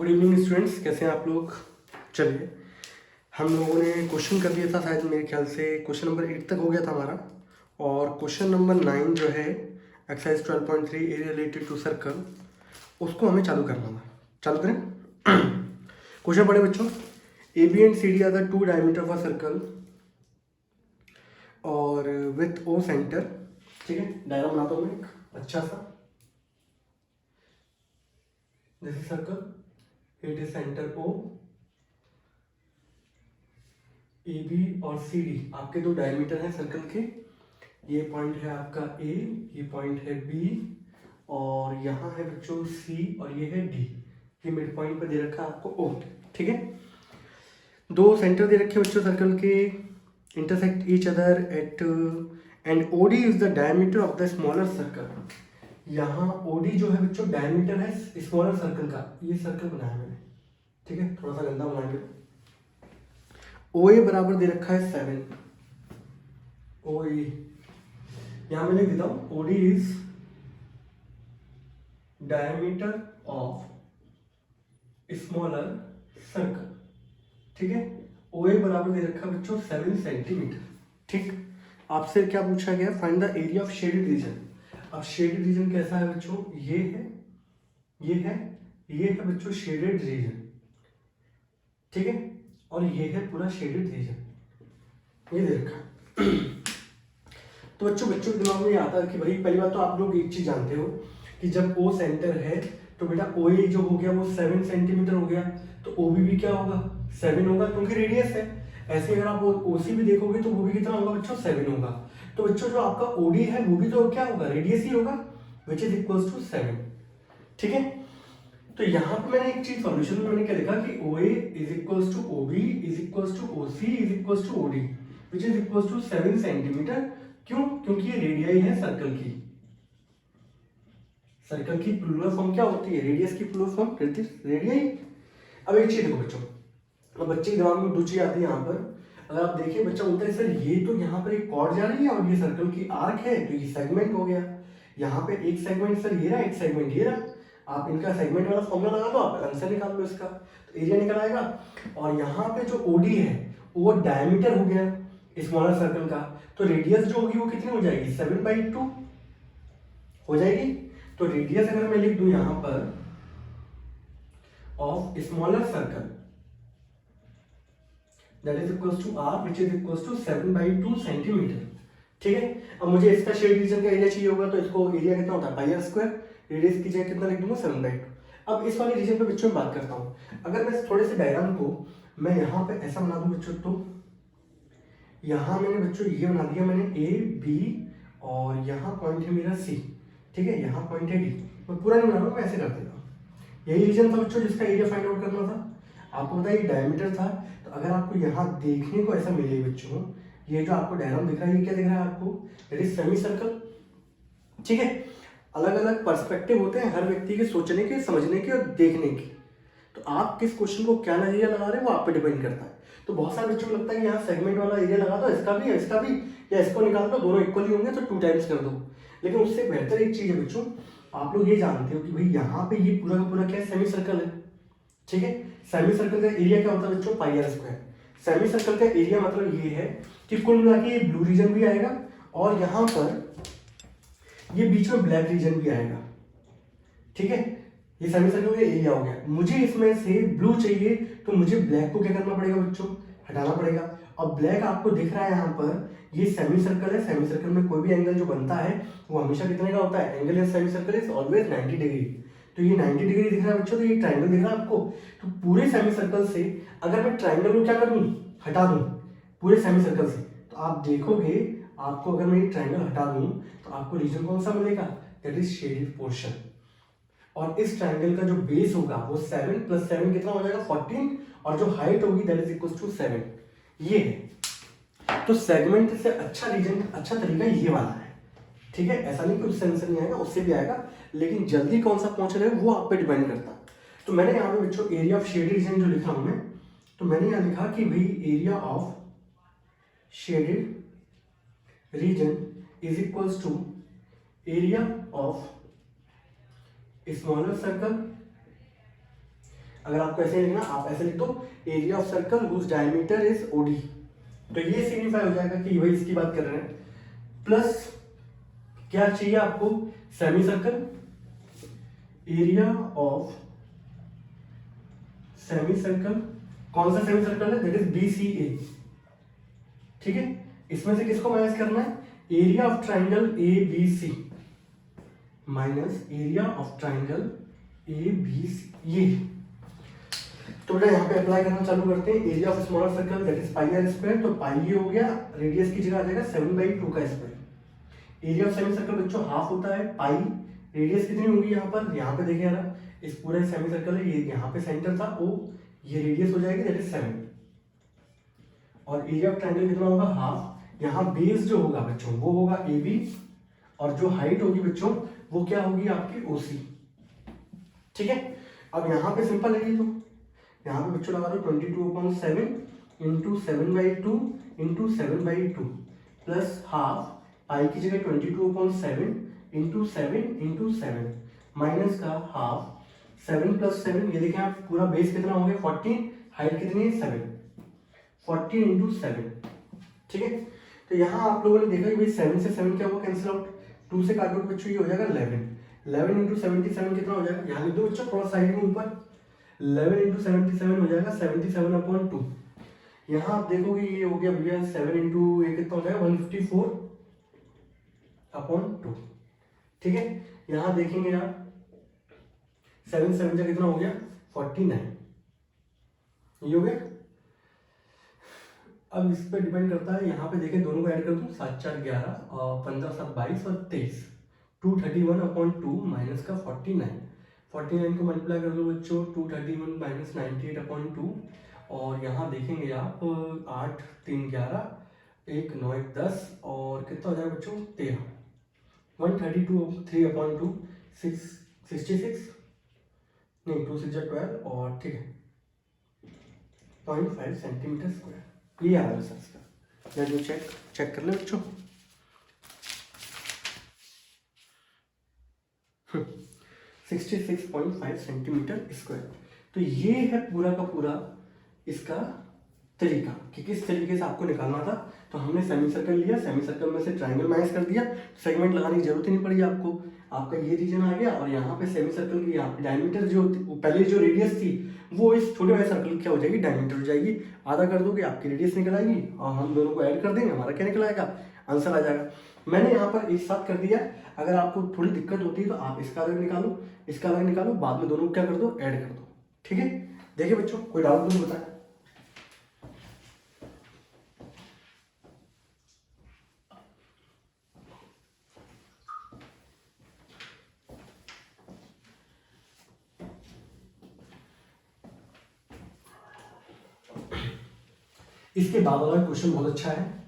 Good evening students, कैसे हैं आप लोग। चलिए, हम लोगों ने क्वेश्चन कर दिया था, शायद मेरे ख्याल से क्वेश्चन नंबर 8 तक हो गया था हमारा। और क्वेश्चन नंबर 9 जो है exercise 12.3 A related to circle, उसको हमें चालू करना था। चालू करें। क्वेश्चन पढ़े बच्चों। A B and C D are the two diameter of a circle और विथ ओ सेंटर। ठीक है, डायग्राम बनाता हूँ मैं एक अच्छा सा। This is circle, it is centre O. A B और सी डी आपके दो डायमीटर हैं सर्कल के। ये पॉइंट है आपका ए, ये पॉइंट है बी, और यहाँ है बच्चों सी, और ये है डी। ये मिड पॉइंट पे दे रखा है आपको ओ। ठीक है, दो सेंटर दे रखे हैं बच्चों सर्कल के, intersect each other at, and OD is the diameter of the smaller circle. यहाँ ओडी जो है बच्चों डायमीटर है स्मॉलर सर्कल का। ये सर्कल बनाया मैंने, ठीक है, थोड़ा सा गंदा बनाया मैंने। ओ ए बराबर दे रखा है 7। ओ ए यहां मैं लिख देता हूं, OD is diameter of smaller circle. ठीक है, ओ ए बराबर दे रखा है बच्चों 7 सेंटीमीटर। ठीक, आपसे क्या पूछा गया, find the area of shaded reason. अब शेडेड रीजन कैसा है बच्चों, ये है, ये है, ये है बच्चों शेडेड रीजन। ठीक है, और ये है पूरा शेडेड रीजन, ये दे रखा है। तो बच्चों के दिमाग में ये आता है कि भाई पहली बात तो आप लोग एक चीज जानते हो कि जब ओ सेंटर है तो बेटा ओ ए जो हो गया वो 7 सेंटीमीटर हो गया, तो ओ बी भी क्या होगा 7 होगा, क्योंकि रेडियस है। ऐसे अगर आप ओ सी भी देखोगे तो वो भी कितना होगा बच्चों 7 होगा। तो बच्चों जो आपका ओ डी है वो भी तो क्या होगा, रेडियस ही होगा, विच इज इक्वल्स टू 7। ठीक है, तो यहाँ पे मैंने एक चीज सॉल्यूशन में मैंने क्या लिखा कि O A is equals to O B is equals to O C is equals to O D which is equals to 7 centimetre. क्यों, क्योंकि ये रेडियाई है सर्कल की। सर्कल की प्लूरल फॉर्म क्या होती है, रेडियस की प्लूरल फॉर्म रेडियाई। अब एक चीज देखो बच्चों, अब बच्चे के दिमाग में दो चीज आती है यहाँ पर। अगर आप देखिए बच्चा बोलता है सर ये तो यहाँ पर एक कॉर्ड जा रही है और ये सर्कल की आर्क है, तो ये सेगमेंट हो गया। यहाँ पे एक सेगमेंट सर ये रहा, एक सेगमेंट ये रहा। आप इनका सेगमेंट वाला फॉर्मूला लगा दो, आप आंसर निकाल लो इसका, तो एरिया निकल आएगा। और यहाँ पे जो ओडी है वो डायमीटर हो गया स्मॉलर सर्कल का, तो रेडियस जो होगी वो कितनी हो जाएगी 7/2 हो जाएगी। तो रेडियस अगर मैं लिख दूं यहां पर of smaller circle that is equals to r which is equals to 7/2 centimetre. ठीक है, अब मुझे इसका शेड रीजन का एरिया चाहिए होगा, तो इसको एरिया कितना होता है पाई आर स्क्वायर, रेडियस की जगह कितना लिख दूंगा 7/2। अब इस वाले रीजन पे बच्चों में बात करता हूं। अगर मैं थोड़े से डायग्राम को मैं यहाँ पे ऐसा बना दूं बच्चों, तो यहाँ मैंने बच्चों ये बना दिया मैंने ए बी, और यहाँ पॉइंट है मेरा सी। ठीक है, यहाँ पॉइंट है डी। मैं पूरा नहीं बना रहा हूँ, मैं ऐसे कर देता हूँ। यही रीजन था बच्चों जिसका एरिया फाइंड आउट करना था। आपको पता है ये डायमीटर था, तो अगर आपको यहाँ देखने को ऐसा मिले बच्चों, ये जो आपको डायग्राम दिख रहा है ये क्या दिख रहा है आपको, दैट इज सेमी सर्कल। ठीक है, अलग अलग पर्सपेक्टिव होते हैं हर व्यक्ति के सोचने के, समझने के और देखने के। तो आप किस क्वेश्चन को क्या नजरिया लगा रहे हैं वो आप पे डिपेंड करता है। तो बहुत सारे बच्चों को लगता है कि यहाँ सेगमेंट वाला एरिया लगा दो, इसका भी इसका भी, या इसको निकाल दो, दोनों इक्वली होंगे तो 2 टाइम्स कर दो। लेकिन उससे बेहतर एक चीज है बच्चों, आप लोग ये जानते हो कि भाई यहाँ पे ये पूरा का पूरा क्या है, सेमी सर्कल है। ठीक है, सेमी सर्कल का एरिया क्या होता है बच्चों, पाई आर स्क्वायर। सेमी सर्कल का एरिया मतलब ये है कि कुल मिला के ये ब्लू रीजन भी आएगा और यहाँ पर ये बीच में ब्लैक रीजन भी आएगा। ठीक है, ये सेमी सर्कल का एरिया हो गया। मुझे इसमें से ब्लू चाहिए, तो मुझे ब्लैक को क्या करना पड़ेगा बच्चों, हटाना पड़ेगा। अब ब्लैक आपको दिख रहा है यहाँ पर, ये सेमी सर्कल है। सेमी सर्कल में कोई भी एंगल जो बनता है वो हमेशा कितने का होता है, angle in semi circle is always 90 degree. तो ये 90 डिग्री दिख रहा है बच्चों, तो ये ट्राइंगल दिख रहा है आपको। तो पूरे सेमी सर्कल से अगर मैं ट्राइंगल को क्या कर दूं, हटा दूं पूरे सेमी सर्कल से, तो आप देखोगे आपको अगर मैं ये ट्राइंगल हटा दूं तो आपको रीजन कौन सा मिलेगा, दैट इज शेडेड पोर्शन। और इस ट्राइंगल का जो बेस होगा वो 7 + 7 कितना हो जाएगा 14, और जो हाइट होगी दैट इज इक्वल टू 7। ये है, तो सेगमेंट से अच्छा रीजन, अच्छा तरीका ये वाला है। ठीक है, ऐसा नहीं कि उससे आंसर नहीं आएगा, उससे भी आएगा, लेकिन जल्दी कौन सा पहुंच रहे हो वो आप पे डिपेंड करता है। तो मैंने यहाँ पे बच्चों एरिया ऑफ शेडेड रीजन जो लिखा हूं मैं, तो मैंने यहाँ लिखा कि भाई area of shaded region is equals to area of smaller circle अगर आपको ऐसे लिखना, आप ऐसे लिख दो area of circle whose diameter is OD, तो ये सिग्निफाई हो जाएगा कि वही इसकी बात कर रहे हैं। प्लस क्या चाहिए आपको, semi circle, area of semi circle, कौन सा सेमी सर्कल है, दैट इज BCA, ठीक है। इसमें से किसको माइनस करना है, area of triangle ABC minus area of triangle ABC, ये तो बेटा यहाँ पे अप्लाई करना चालू करते हैं। Area of smaller circle that is pi are square, तो पाई ये हो गया, रेडियस की जगह आ जाएगा 7/2 का square. Area of semi circle बच्चों हाफ होता है पाई, रेडियस कितनी होगी यहाँ पे देखिए यार, इस पूरे सेमी सर्कल है, ये यहाँ पे सेंटर था ओ, ये रेडियस हो जाएगी दैट इज 7, और एरिया ऑफ ट्राइंगल कितना होगा हाफ। यहाँ बेस जो होगा बच्चों वो होगा AB, और जो हाइट होगी बच्चों वो क्या होगी आपकी OC, ठीक है। अब यहाँ पे सिंपल है, तो यहाँ पे बच्चों लगा दो 22/7 इंटू 7/2 इंटू 7/2 प्लस हाफ, पाई की जगह 22/7 इंटू 7 इंटू 7 माइनस का हाफ, 7 + 7, ये देखें आप पूरा बेस कितना हो गया 14, हाइट कितनी है 7, 14 इंटू 7, ठीक है। तो यहाँ आप लोगों ने देखा कि भाई 7 से 7 क्या हुआ कैंसिल आउट, 2 से काटो बच्चों ये हो जाएगा 11 इंटू 77 कितना हो जाएगा, यहाँ लिख दो बच्चों थोड़ा साइड में ऊपर, 11 इंटू 77 हो जाएगा 77/2। यहाँ आप देखोगे ये हो गया भैया 7 इंटू ये कितना हो जाएगा 154/2, ठीक है। यहाँ देखेंगे आप 7 7 का कितना हो गया 49, ये हो गया। अब इस पे डिपेंड करता है, यहाँ पे देखें दोनों को ऐड कर दूँ, 7 4 11 और 15 7 22 और 23, 231/2 माइनस का 49 को मल्टीप्लाई कर दो बच्चों, 231 माइनस 98/2, और यहाँ देखेंगे आप 8 3 11 1 9 1 10 और कितना हो जाएगा बच्चों 13, 132/3/2 66 नहीं 2 6 12 और ठीक है 0.5 सेंटीमीटर स्क्वायर, ये आ रहा है सर इसका, जो चेक कर ले बच्चों। 66.5 सेंटीमीटर स्क्वायर। तो ये है पूरा का पूरा इसका तरीका कि किस तरीके से आपको निकालना था। तो हमने सेमी सर्कल लिया, सेमी सर्कल में से ट्राइंगल माइनस कर दिया, सेगमेंट लगाने की जरूरत ही नहीं पड़ी आपको, आपका ये रीजन आ गया, और यहाँ पे सेमी सर्कल की यहाँ पे डायमीटर जो पहले जो रेडियस थी वो इस छोटे वाले सर्कल क्या हो जाएगी डायमीटर हो जाएगी, आधा कर दोगे आपकी रेडियस निकल आएगी, और हम दोनों को ऐड कर देंगे, हमारा क्या निकल आएगा आंसर आ जाएगा। मैंने यहाँ पर एक साथ कर दिया, अगर आपको थोड़ी दिक्कत होती है तो आप इसका अलग निकालो, इसका अलग निकालो, बाद में दोनों को क्या कर दो ऐड कर दो, ठीक है। देखिए बच्चों कोई डाउट नहीं बताए। इसके बाद वाला क्वेश्चन बहुत अच्छा है,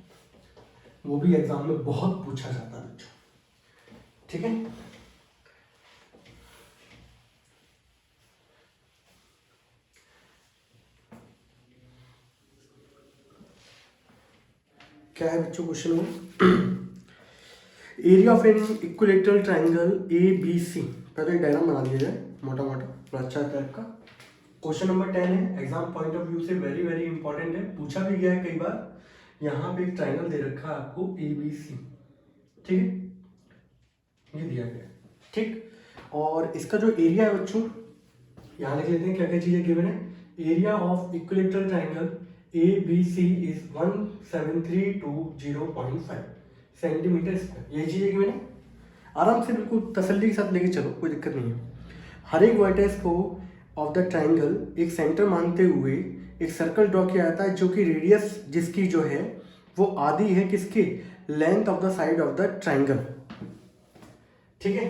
वो भी एग्जाम में बहुत पूछा जाता है बच्चों, ठीक है। क्या है बच्चों क्वेश्चन में, area of an equilateral triangle ABC, पहले एक डायग्राम बना दिया जाए मोटा मोटा अच्छा टाइप का। क्वेश्चन नंबर 10 है, एग्जाम पॉइंट ऑफ व्यू से वेरी वेरी इंपॉर्टेंट है, पूछा भी गया है कई बार। यहाँ पे एक ट्राइंगल दे रखा है आपको ABC, ठीक है, ये दिया गया है, ठीक। और इसका जो एरिया है बच्चों यहाँ लिख लेते हैं क्या क्या चीजें गिवन है। Area of equilateral triangle ABC is 17320.5 centimetre square, ये चीजें गिवन है। आराम से बिल्कुल तसल्ली के साथ लेके चलो, कोई दिक्कत नहीं है। हर एक वर्टेक्स को ऑफ द ट्राइंगल एक सेंटर मानते हुए एक सर्कल ड्रॉ किया जाता है, जो कि रेडियस जिसकी जो है वो आधी है किसकी, length of the side of the triangle, ठीक है।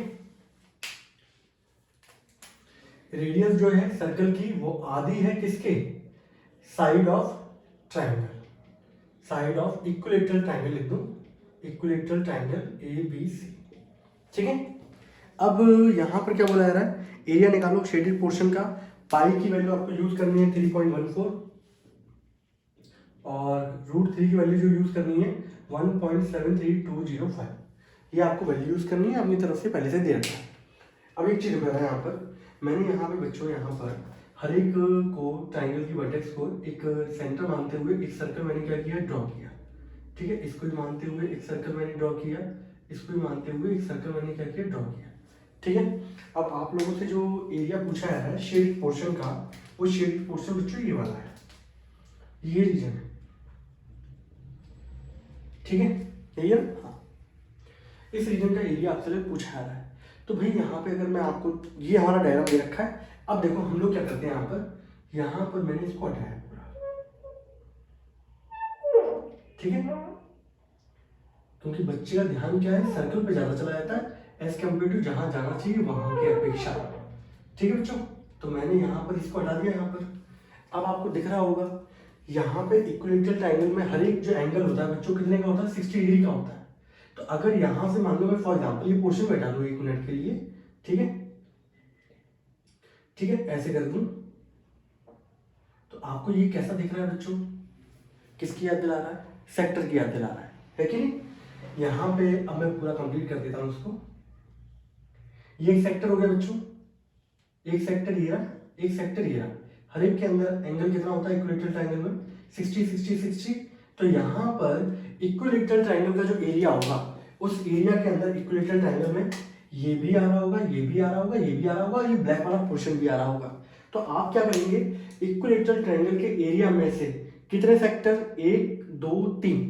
रेडियस जो है सर्कल की वो आधी है किसके, side of triangle, side of equilateral triangle लिख दो, इक्विलेटरल ट्राइंगल ABC, ठीक है। अब यहां पर क्या बोला जा रहा है, एरिया निकालो शेडेड पोर्शन का, पाई की वैल्यू आपको यूज करनी है 3.14 और √3 की वैल्यू जो यूज करनी है 1.73205, ये आपको वैल्यू यूज करनी है, अपनी तरफ से पहले से दे रखा है। अब एक चीज बताया यहाँ पर मैंने, यहाँ पे बच्चों यहाँ पर हर एक को ट्राइंगल की वर्टेक्स को एक सेंटर मानते हुए एक सर्कल मैंने क्या किया, ड्रॉ किया। ठीक है, इसको भी मानते हुए एक सर्कल मैंने ड्रॉ किया, इसको भी मानते हुए एक सर्कल मैंने क्या किया, ड्रॉ किया। ठीक है, अब आप लोगों से जो एरिया पूछा है शेड पोर्शन का, वो शेड पोर्शन बच्चों ये वाला है, ये रीजन है। ठीक है, यही है। हाँ, इस रीजन का एरिया आपसे पूछा जा रहा है। तो भाई यहाँ पे अगर मैं आपको, ये हमारा डायग्राम दे रखा है। अब देखो हम लोग क्या करते हैं, यहाँ पर मैंने इसको हटाया पूरा। ठीक है, क्योंकि बच्चे का ध्यान क्या है, सर्कल पे ज्यादा चला जाता है एज कम्पेयर टू जहां जाना चाहिए वहां की अपेक्षा। ठीक है बच्चों, तो मैंने यहाँ पर इसको हटा दिया। यहाँ पर अब आपको दिख रहा होगा, यहाँ पे इक्विलेटरल ट्रायंगल में हर एक जो एंगल होता है बच्चों कितने का होता है, 60 डिग्री का होता है। तो अगर यहाँ से मान लो मैं फॉर एग्जाम्पल ये पोर्शन बैठा दूँ 1 मिनट के लिए, ठीक है, ठीक है, ऐसे कर दूं, तो आपको ये कैसा दिख रहा है बच्चों, किसकी याद दिला रहा है, सेक्टर की याद दिला रहा है कि नहीं। यहाँ पे अब मैं पूरा कंप्लीट कर देता हूँ इसको। ये एक सेक्टर हो गया बच्चों, एक सेक्टर ये रहा, एक सेक्टर ये रहा। हर एक के अंदर एंगल कितना होता है इक्विलेटरल ट्रायंगल में, 60 60 60। तो यहाँ पर इक्विलेटरल ट्रायंगल का जो एरिया होगा, उस एरिया के अंदर इक्विलेटरल ट्रायंगल में ये भी आ रहा होगा, ये भी आ रहा होगा, ये भी आ रहा होगा, ये ब्लैक वाला पोर्शन भी आ रहा होगा। तो आप क्या करेंगे, इक्विलेटरल ट्रायंगल के एरिया में से कितने सेक्टर, 1 2 3,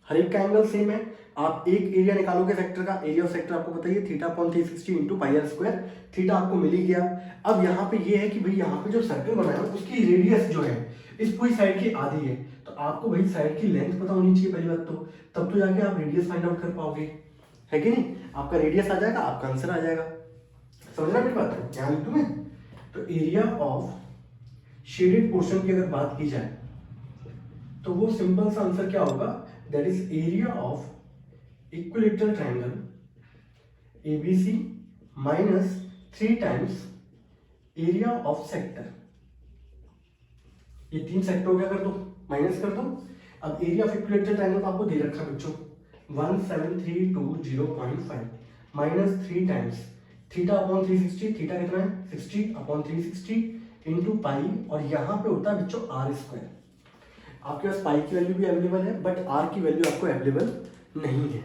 हर एक का एंगल सेम है। आप एक एरिया निकालोगे सेक्टर का, एरिया ऑफ सेक्टर आपको बताइए θ/360 into pi are square, theta आपको मिल ही गया। अब यहाँ पे ये है कि भाई यहाँ पे जो सर्कल बनाया उसकी रेडियस जो है इस पूरी साइड की आधी है। तो आपको भाई साइड की लेंथ पता होनी चाहिए पहली बात तो, तब तो जाके आप रेडियस फाइंड आउट कर पाओगे, है कि नहीं। आपका रेडियस आ जाएगा, आपका आंसर आ जाएगा। समझना मेरी बात है, ध्यान लिख दूं मैं। तो एरिया ऑफ शेडेड पोर्शन की अगर बात की जाए तो वो सिंपल सा आंसर क्या होगा, that is area of equilateral triangle ABC minus 3 times area of sector. ये 3 सेक्टर हो गया, कर दो, माइनस कर दो। अब एरिया ऑफ इक्विलेटरल ट्रायंगल तो आपको दे रखा है बच्चों 17320.5 माइनस 3 टाइम्स θ/360, थीटा कितना है 60/360 इंटू पाई, और यहाँ पे होता है बच्चों आर स्क्वायर। आपके पास पाई की वैल्यू भी अवेलेबल है, बट आर की वैल्यू आपको अवेलेबल नहीं है।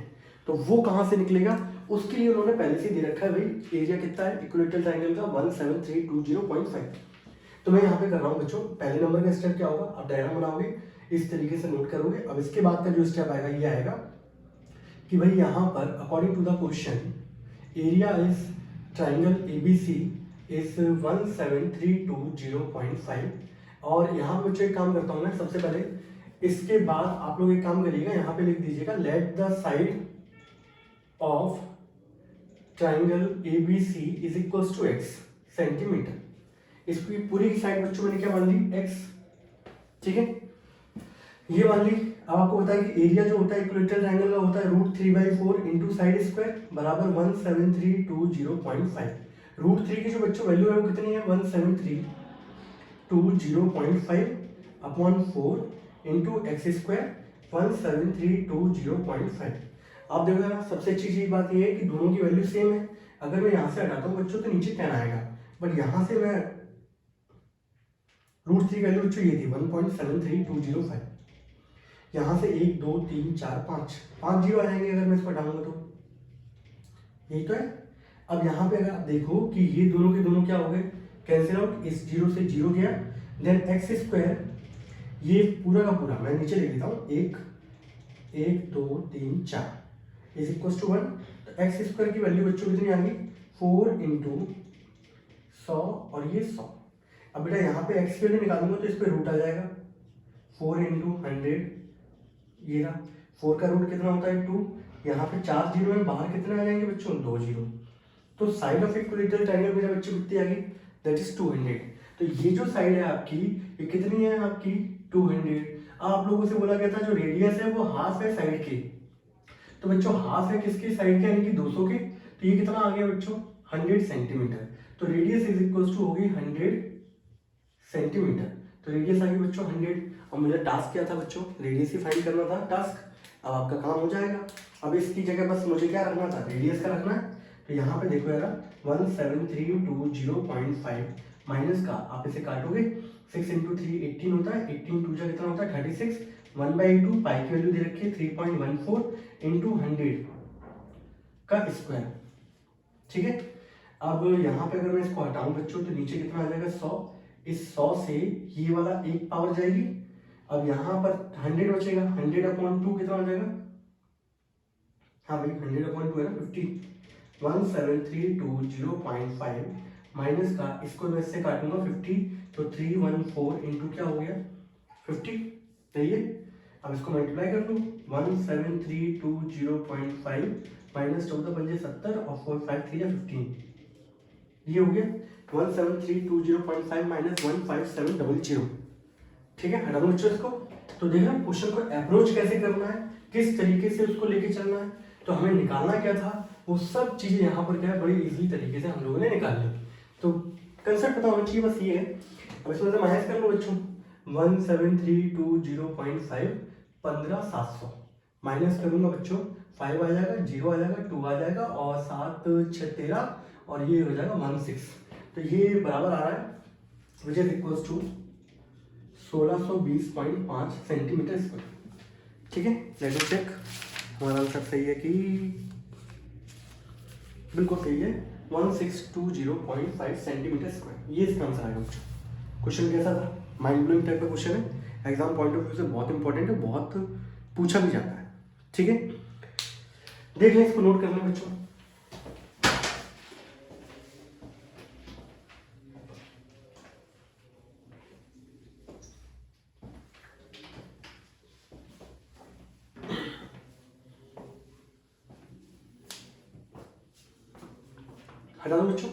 तो वो कहाँ से निकलेगा, उसके लिए उन्होंने पहले से दे रखा है भाई एरिया कितना है इक्विलेटरल ट्रायंगल का 17320.5। तो मैं यहाँ पे कर रहा हूँ बच्चों, पहले नंबर का स्टेप क्या होगा, आप डायग्राम बनाओगे, इस तरीके से नोट करोगे। अब इसके बाद का जो स्टेप आएगा ये आएगा कि भाई यहाँ पर according to the question area is triangle ABC is 17320.5। और यहाँ पे बच्चों एक काम करता हूँ मैं, सबसे पहले इसके बाद आप लोग एक काम करिएगा, यहाँ पे लिख दीजिएगा let the side of triangle ABC is equals to x centimetre. इसकी पूरी साइड बच्चों मैंने क्या मान ली, x। ठीक है, ये मान ली। अब आपको पता है कि एरिया जो होता है इक्विलेटरल ट्रायंगल का होता है √3/4 इंटू साइड स्क्वायर बराबर 17320.5। √3 की जो बच्चों वैल्यू है वो कितनी है 17320.5 अपॉन 4 इंटू एक्स स्क्वायर 17320.5। आप देखो ना, सबसे अच्छी चीज बात ये है कि दोनों की वैल्यू सेम है। अगर मैं यहाँ से हटाता हूँ बच्चों तो नीचे 10 आएगा, बट यहाँ से मैं √3 वैल्यू बच्चों ये थी 1.73205। यहाँ से 1 2 3 4 5 जीरो आ जाएंगे अगर मैं इसको हटाऊंगा तो, यही तो है। अब यहाँ पे अगर आप देखो कि ये दोनों के दोनों क्या हो गए, कैंसिल आउट, इस जीरो से जीरो गया, देन एक्स स्क्वायर ये पूरा का पूरा मैं नीचे लिख देता हूँ 1 2 3 4 इज इक्वल टू 1। तो एक्स स्क्वायर की वैल्यू बच्चों कितनी आ गई 4 इंटू 100 और ये 100। अब बेटा यहाँ पे एक्स की वैल्यू निकालूंगा तो इस पे रूट आ जाएगा 4 इंटू 100, ये रहा 4 का रूट कितना होता है 2। यहाँ पे 4 जीरो में बाहर कितने आ जाएंगे बच्चों 2 जीरो। तो साइड ऑफ इक्विलेटरल ट्रायंगल मेरे बच्चों कितनी आ गई, दैट इज 200। तो ये जो साइड है आपकी ये कितनी है आपकी 200। आप लोगों से बोला गया था जो रेडियस है वो हाफ है साइड के, तो बच्चों हाफ है किसके साइड के यानी कि 200 के। तो ये कितना आ गया बच्चों 100 सेंटीमीटर। तो रेडियस इज इक्वल टू होगी 100 सेंटीमीटर। तो रेडियस आ गई बच्चों 100। और मुझे टास्क क्या था बच्चों, रेडियस ही फाइंड करना था टास्क। अब आपका काम हो जाएगा। अब इसकी जगह बस मुझे क्या रखना था, रेडियस का रखना है। तो यहाँ पे देखो यार 17320.5 माइनस का आप इसे काटोगे 6 इंटू 3 18 होता है, 18 टू जा कितना होता है 36, 1/2 पाई की वैल्यू दे रखी है 3.14 इंटू 100 का स्क्वायर। ठीक है, अब यहाँ पे अगर मैं इसको हटाऊं बच्चों तो नीचे कितना आ जाएगा 100, इस 100 से ये वाला एक पावर जाएगी, अब यहाँ पर 100 बचेगा, 100/2 कितना हो जाएगा, हाँ भाई 100/2 है ना 50, 17320.5 माइनस का इसको मैं इससे काटूंगा 50 तो 314 इंटू क्या हो गया 50, सही है। अब इसको मल्टीप्लाई कर लूँ 17320.5 माइनस 14×5 70 और 4 5 3 15, ये हो गया 17320.5 माइनस 15700। ठीक है, हटा दो बच्चों इसको। तो देखा क्वेश्चन को अप्रोच कैसे करना है, किस तरीके से उसको लेके चलना है, तो हमें निकालना क्या था वो सब चीजें यहाँ पर क्या है बड़ी इजीली तरीके से हम लोगों ने निकाल ली। तो कंसेप्ट पता होना चाहिए, बस ये है। अब इसमें से माइनस कर लो बच्चों 17320.5 15700 माइनस करूंगा बच्चों 5 आ जाएगा, 0 आ जाएगा, 2 आ जाएगा और 7 6 13 और ये हो जाएगा 16। तो ये बराबर आ रहा है which is equals to 1620.5 centimetre square. ठीक है, लेट अस चेक हमारा आंसर सही है कि बिल्कुल सही है 1620.5 सेंटीमीटर स्क्वायर, ये इसका आंसर आएगा बच्चों। क्वेश्चन कैसा था, माइंड ब्लोइंग टाइप का क्वेश्चन है, एग्जाम पॉइंट ऑफ व्यू से बहुत इंपॉर्टेंट है, बहुत पूछा भी जाता है। ठीक है, देख लें इसको, नोट कर लें बच्चों। हटा दो बच्चों।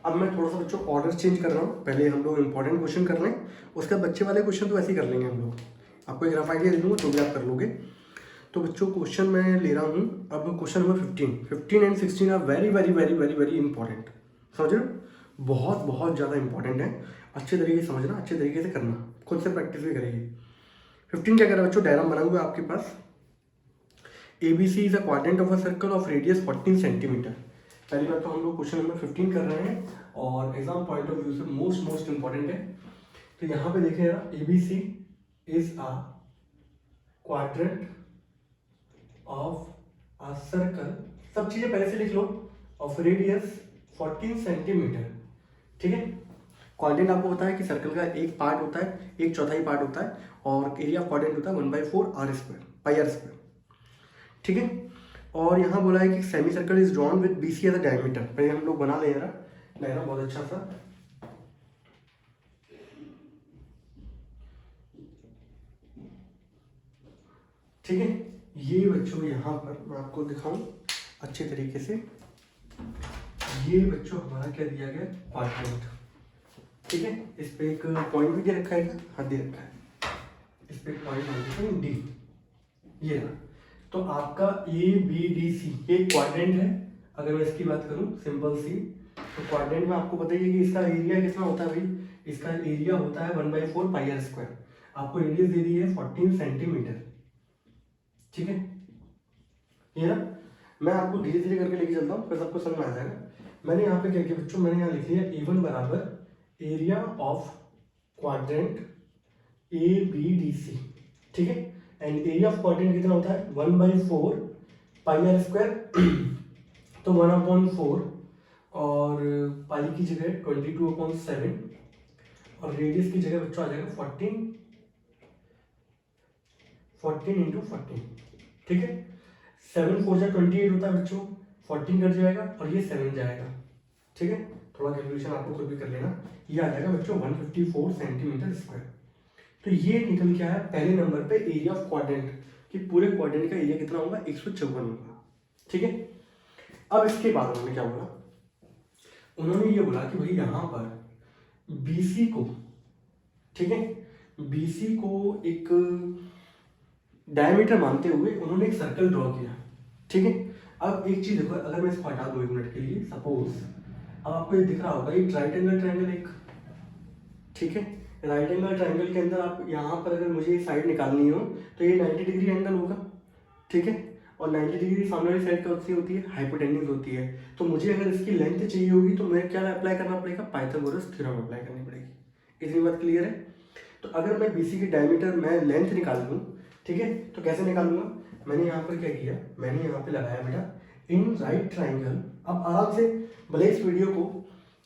अब मैं थोड़ा सा बच्चों ऑर्डर चेंज कर रहा हूँ, पहले हम लोग इंपॉर्टेंट क्वेश्चन कर लें, उसके बाद बच्चे वाले क्वेश्चन तो ऐसे ही कर लेंगे हम लोग। आपको एक रफ आइडिया दे दूँगा तो भी आप कर लोगे। तो बच्चों क्वेश्चन मैं ले रहा हूँ अब question number 15 and 16 are very very very very very important. समझ रहे हो, बहुत बहुत ज़्यादा इंपॉर्टेंट है, अच्छे तरीके से समझना, अच्छे तरीके से करना, खुद से प्रैक्टिस भी करेंगे। 15 क्या कह रहा है बच्चों, डायग्राम बना हुआ है आपके पास। ABC is a quadrant of a circle of radius 14 centimetre. पहली बात तो हम लोग क्वेश्चन नंबर 15 कर रहे हैं और एग्जाम पॉइंट ऑफ व्यू से मोस्ट इंपॉर्टेंट है। तो यहाँ पे देखें यार, ABC is a quadrant of a circle, सब चीजें पहले से लिख लो, ऑफ रेडियस 14 सेंटीमीटर। ठीक है, क्वाड्रेंट आपको पता है कि सर्कल का एक पार्ट होता है, एक चौथाई पार्ट होता है और एरिया ऑफ क्वाड्रेंट होता है 1/4 r square pi r square. ठीक है, और यहाँ बोला है कि semi circle is drawn with BC as a diameter. पहले हम लोग बना ले रहा डायग्राम बहुत अच्छा सा। ठीक है, ये बच्चों यहाँ पर मैं आपको दिखाऊं अच्छे तरीके से, ये बच्चों हमारा क्या दिया गया क्वाड्रेंट। ठीक है, इस पे एक पॉइंट भी दे रखा है, हाँ दे रखा है, इस पे पॉइंट मान डी, ये रहा। तो आपका ABDC ये क्वाड्रेंट है। अगर मैं इसकी बात करूं सिंपल सी, तो क्वाड्रेंट में आपको पता ही है कि इसका एरिया कितना होता है भाई, इसका एरिया होता है 1/4 पाई r स्क्वायर। आपको रेडियस दे दी है 14 सेंटीमीटर। ठीक है, ये ना मैं आपको धीरे धीरे करके लेके चलता हूँ, फिर सबको समझ में आ जाएगा। मैंने यहाँ पे क्या किया बच्चों, मैंने यहाँ लिख लिया A1 बराबर एरिया ऑफ क्वाड्रेंट ABDC। ठीक है, एंड एरिया ऑफ क्वाड्रेंट कितना होता है 1/4 पाई r स्क्वायर, तो 1/4 और पाई की जगह 22/7 और रेडियस की जगह बच्चों आ जाएगा 14 इंटू 14। ठीक है, 7 4 28 होता है बच्चों, 14 कट जाएगा और ये 7 जाएगा। ठीक है, थोड़ा कैलकुलेशन आपको खुद भी कर लेना, ये आ जाएगा बच्चों 154 सेंटीमीटर स्क्वायर। तो ये निकल के आया पहले नंबर पे एरिया ऑफ क्वाड्रेंट, कि पूरे क्वाड्रेंट का एरिया कितना होगा 154 होगा। ठीक है, अब इसके बाद उन्होंने क्या बोला, उन्होंने ये बोला कि भाई यहाँ पर BC को, ठीक है, BC को एक डायमीटर मानते हुए उन्होंने एक सर्कल ड्रॉ किया। ठीक है, अब एक चीज देखो, अगर मैं इसको हटा दूं 1 मिनट के लिए, सपोज अब आपको ये दिख रहा होगा, ये राइट एंगल ट्रायंगल एक, ठीक है, राइट एंगल ट्रायंगल के अंदर आप यहाँ पर अगर मुझे साइड निकालनी हो तो ये 90 डिग्री एंगल होगा, ठीक है, और 90 डिग्री सामने वाली साइड कौन सी होती है, हाइपोटेन्यूज होती है। तो मुझे अगर इसकी लेंथ चाहिए होगी तो मैं क्या अप्लाई करना पड़ेगा, पाइथागोरस थ्योरम अप्लाई करनी पड़ेगी। इतनी बात क्लियर है। तो अगर मैं बीसी की डायमीटर मैं लेंथ निकाल लूँ, ठीक है, तो कैसे निकालूंगा, मैंने यहाँ पर क्या किया, मैंने यहाँ पे लगाया बेटा इन राइट ट्राइंगल। अब आराम से भले इस वीडियो को,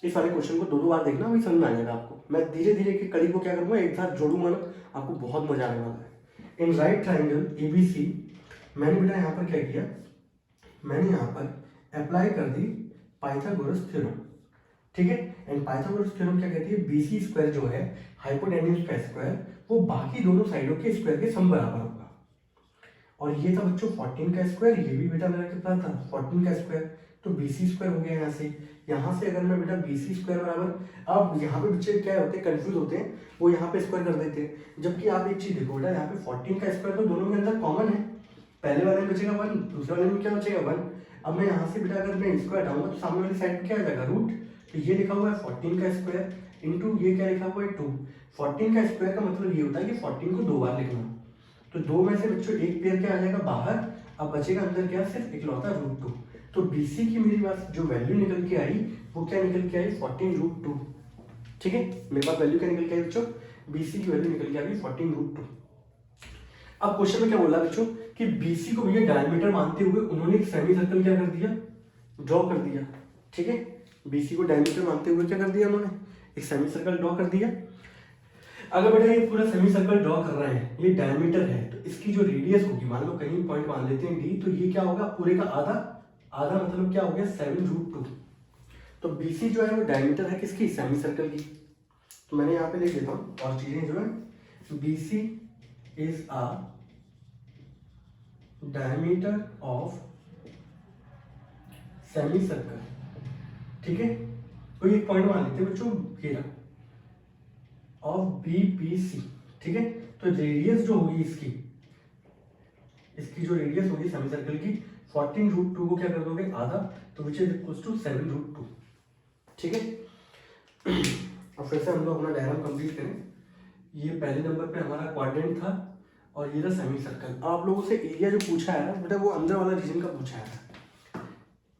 इस वाले क्वेश्चन को 2 बार देखना, वही समझ में आ जाएगा आपको। मैं धीरे धीरे की कड़ी को क्या करूँगा, एक साथ जोड़ूंगा ना, आपको बहुत मजा आने वाला है। इन राइट ट्राइंगल ABC, मैंने बेटा यहाँ पर क्या किया, मैंने यहाँ पर अप्लाई कर दी पाइथागोरस थ्योरम, ठीक है। एंड पाइथागोरस थ्योरम क्या कहती है, BC स्क्वायर जो है हाइपोटेन्यूज का स्क्वायर, वो बाकी दोनों साइडों के स्क्वायर के सम बराबर होगा। और ये था बच्चों 14 का स्क्वायर, ये भी बेटा मेरा कितना था 14 का स्क्वायर, तो BC स्क्वायर हो गया यहाँ से अगर मैं बेटा BC स्क्वायर बराबर, अब यहाँ पे बच्चे क्या होते हैं, कंफ्यूज होते हैं, वो यहाँ पे स्क्वायर कर देते हैं। जबकि आप एक चीज देखो बेटा, यहाँ पे 14 का स्क्वायर तो दोनों के अंदर कॉमन है, पहले वाले में बचेगा 1, दूसरे वाले में क्या बचेगा 1। अब मैं यहाँ से बेटा अगर मैं इसको हटाऊंगा तो सामने वाली साइड क्या आ जाएगा, रूट। तो ये लिखा हुआ है 14 का स्क्वायर इंटू ये क्या लिखा हुआ है 2। 14 का स्क्वायर का मतलब ये होता है कि 14 को 2 बार लिखना, तो 2 में से बच्चों एक पेयर क्या आ जाएगा बाहर, अब बचेगा अंदर क्या, सिर्फ इकलौता √2। तो BC की मेरे पास जो वैल्यू निकल के आई वो क्या निकल के आई, 14√2, ठीक है। मेरे पास वैल्यू क्या निकल के आई बच्चों, BC की वैल्यू निकल के आ गई 14√2। अब क्वेश्चन में क्या बोला बच्चों कि BC को भैया डायमीटर मानते हुए उन्होंने एक सेमी सर्कल क्या कर दिया, ड्रॉ कर दिया, ठीक है। BC को डायमीटर मानते हुए क्या कर दिया उन्होंने, एक सेमी सर्कल ड्रॉ कर दिया। अगर बेटा ये पूरा सेमी सर्कल ड्रॉ कर रहे हैं, ये डायमीटर है, तो इसकी जो रेडियस होगी, मान लो कहीं पॉइंट मान लेते हैं D, तो ये क्या होगा पूरे का आधा, आधा मतलब क्या हो गया 7√2। तो BC जो है वो डायमीटर है किसकी, सेमी सर्कल की। तो मैंने यहाँ पे लिख देता हूँ और चीजें जो है, BC is a diameter of semi circle, ठीक है। कोई एक पॉइंट मान लेते हैं बच्चों, ये रहा ऑफ BPC, ठीक है। तो रेडियस जो होगी इसकी जो रेडियस होगी सेमी सर्कल की, 14√2 को क्या कर दोगे आधा, तो विच इज इक्वल्स टू 7√2, ठीक है। अब फिर से हम लोग अपना डायग्राम कंप्लीट करें। ये पहले नंबर पे हमारा क्वाड्रेंट था और ये था सेमी सर्कल। आप लोगों से एरिया जो पूछा है ना बेटा, वो अंदर वाला रीजन का पूछा है,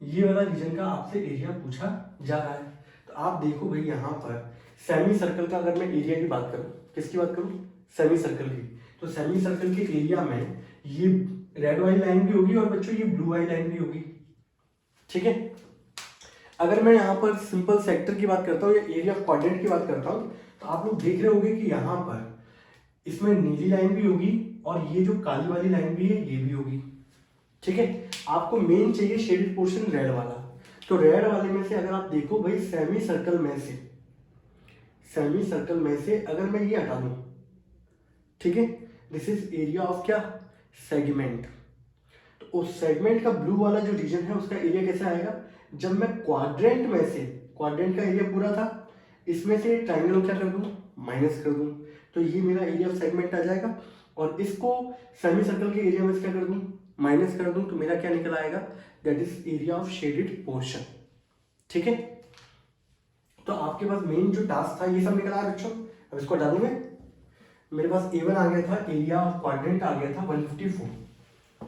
ये वाला रीजन का आपसे एरिया पूछा जा रहा है। तो आप देखो भाई यहाँ पर सेमी सर्कल का अगर मैं एरिया की बात करूं, किसकी बात करूं, सेमी सर्कल की, तो सेमी सर्कल के एरिया में ये रेड वाली लाइन भी होगी और बच्चों ये ब्लू वाली लाइन भी होगी, ठीक है। अगर मैं यहाँ पर सिंपल सेक्टर की बात करता हूँ या एरिया ऑफ क्वाड्रेंट की बात करता हूँ, तो आप लोग देख रहे होंगे कि यहाँ पर इसमें नीली लाइन भी होगी और ये जो काली वाली लाइन भी है ये भी होगी, ठीक है। आपको मेन चाहिए शेडेड पोर्शन रेड वाला, तो रेड वाले में से अगर आप देखो भाई सेमी सर्कल में से अगर मैं ये हटा दूं, ठीक है, दिस इज एरिया ऑफ क्या, सेगमेंट। तो उस सेगमेंट का ब्लू वाला जो रीजन है उसका एरिया कैसे आएगा, जब मैं क्वाड्रेंट में से, क्वाड्रेंट का एरिया पूरा था, इसमें से ट्रायंगल क्या कर दूं, माइनस कर दूं, तो ये मेरा एरिया ऑफ सेगमेंट आ जाएगा। और इसको सेमी सर्कल के एरिया में से क्या कर दूं, माइनस कर दूं, तो मेरा क्या निकल आएगा, that is area of shaded portion, ठीक है। तो आपके पास मेन जो टास्क था ये सब निकल आया बच्चों। अब इसको हटा दूं मैं, मेरे पास A1 आ गया था, एरिया ऑफ क्वाड्रेंट आ गया था 154,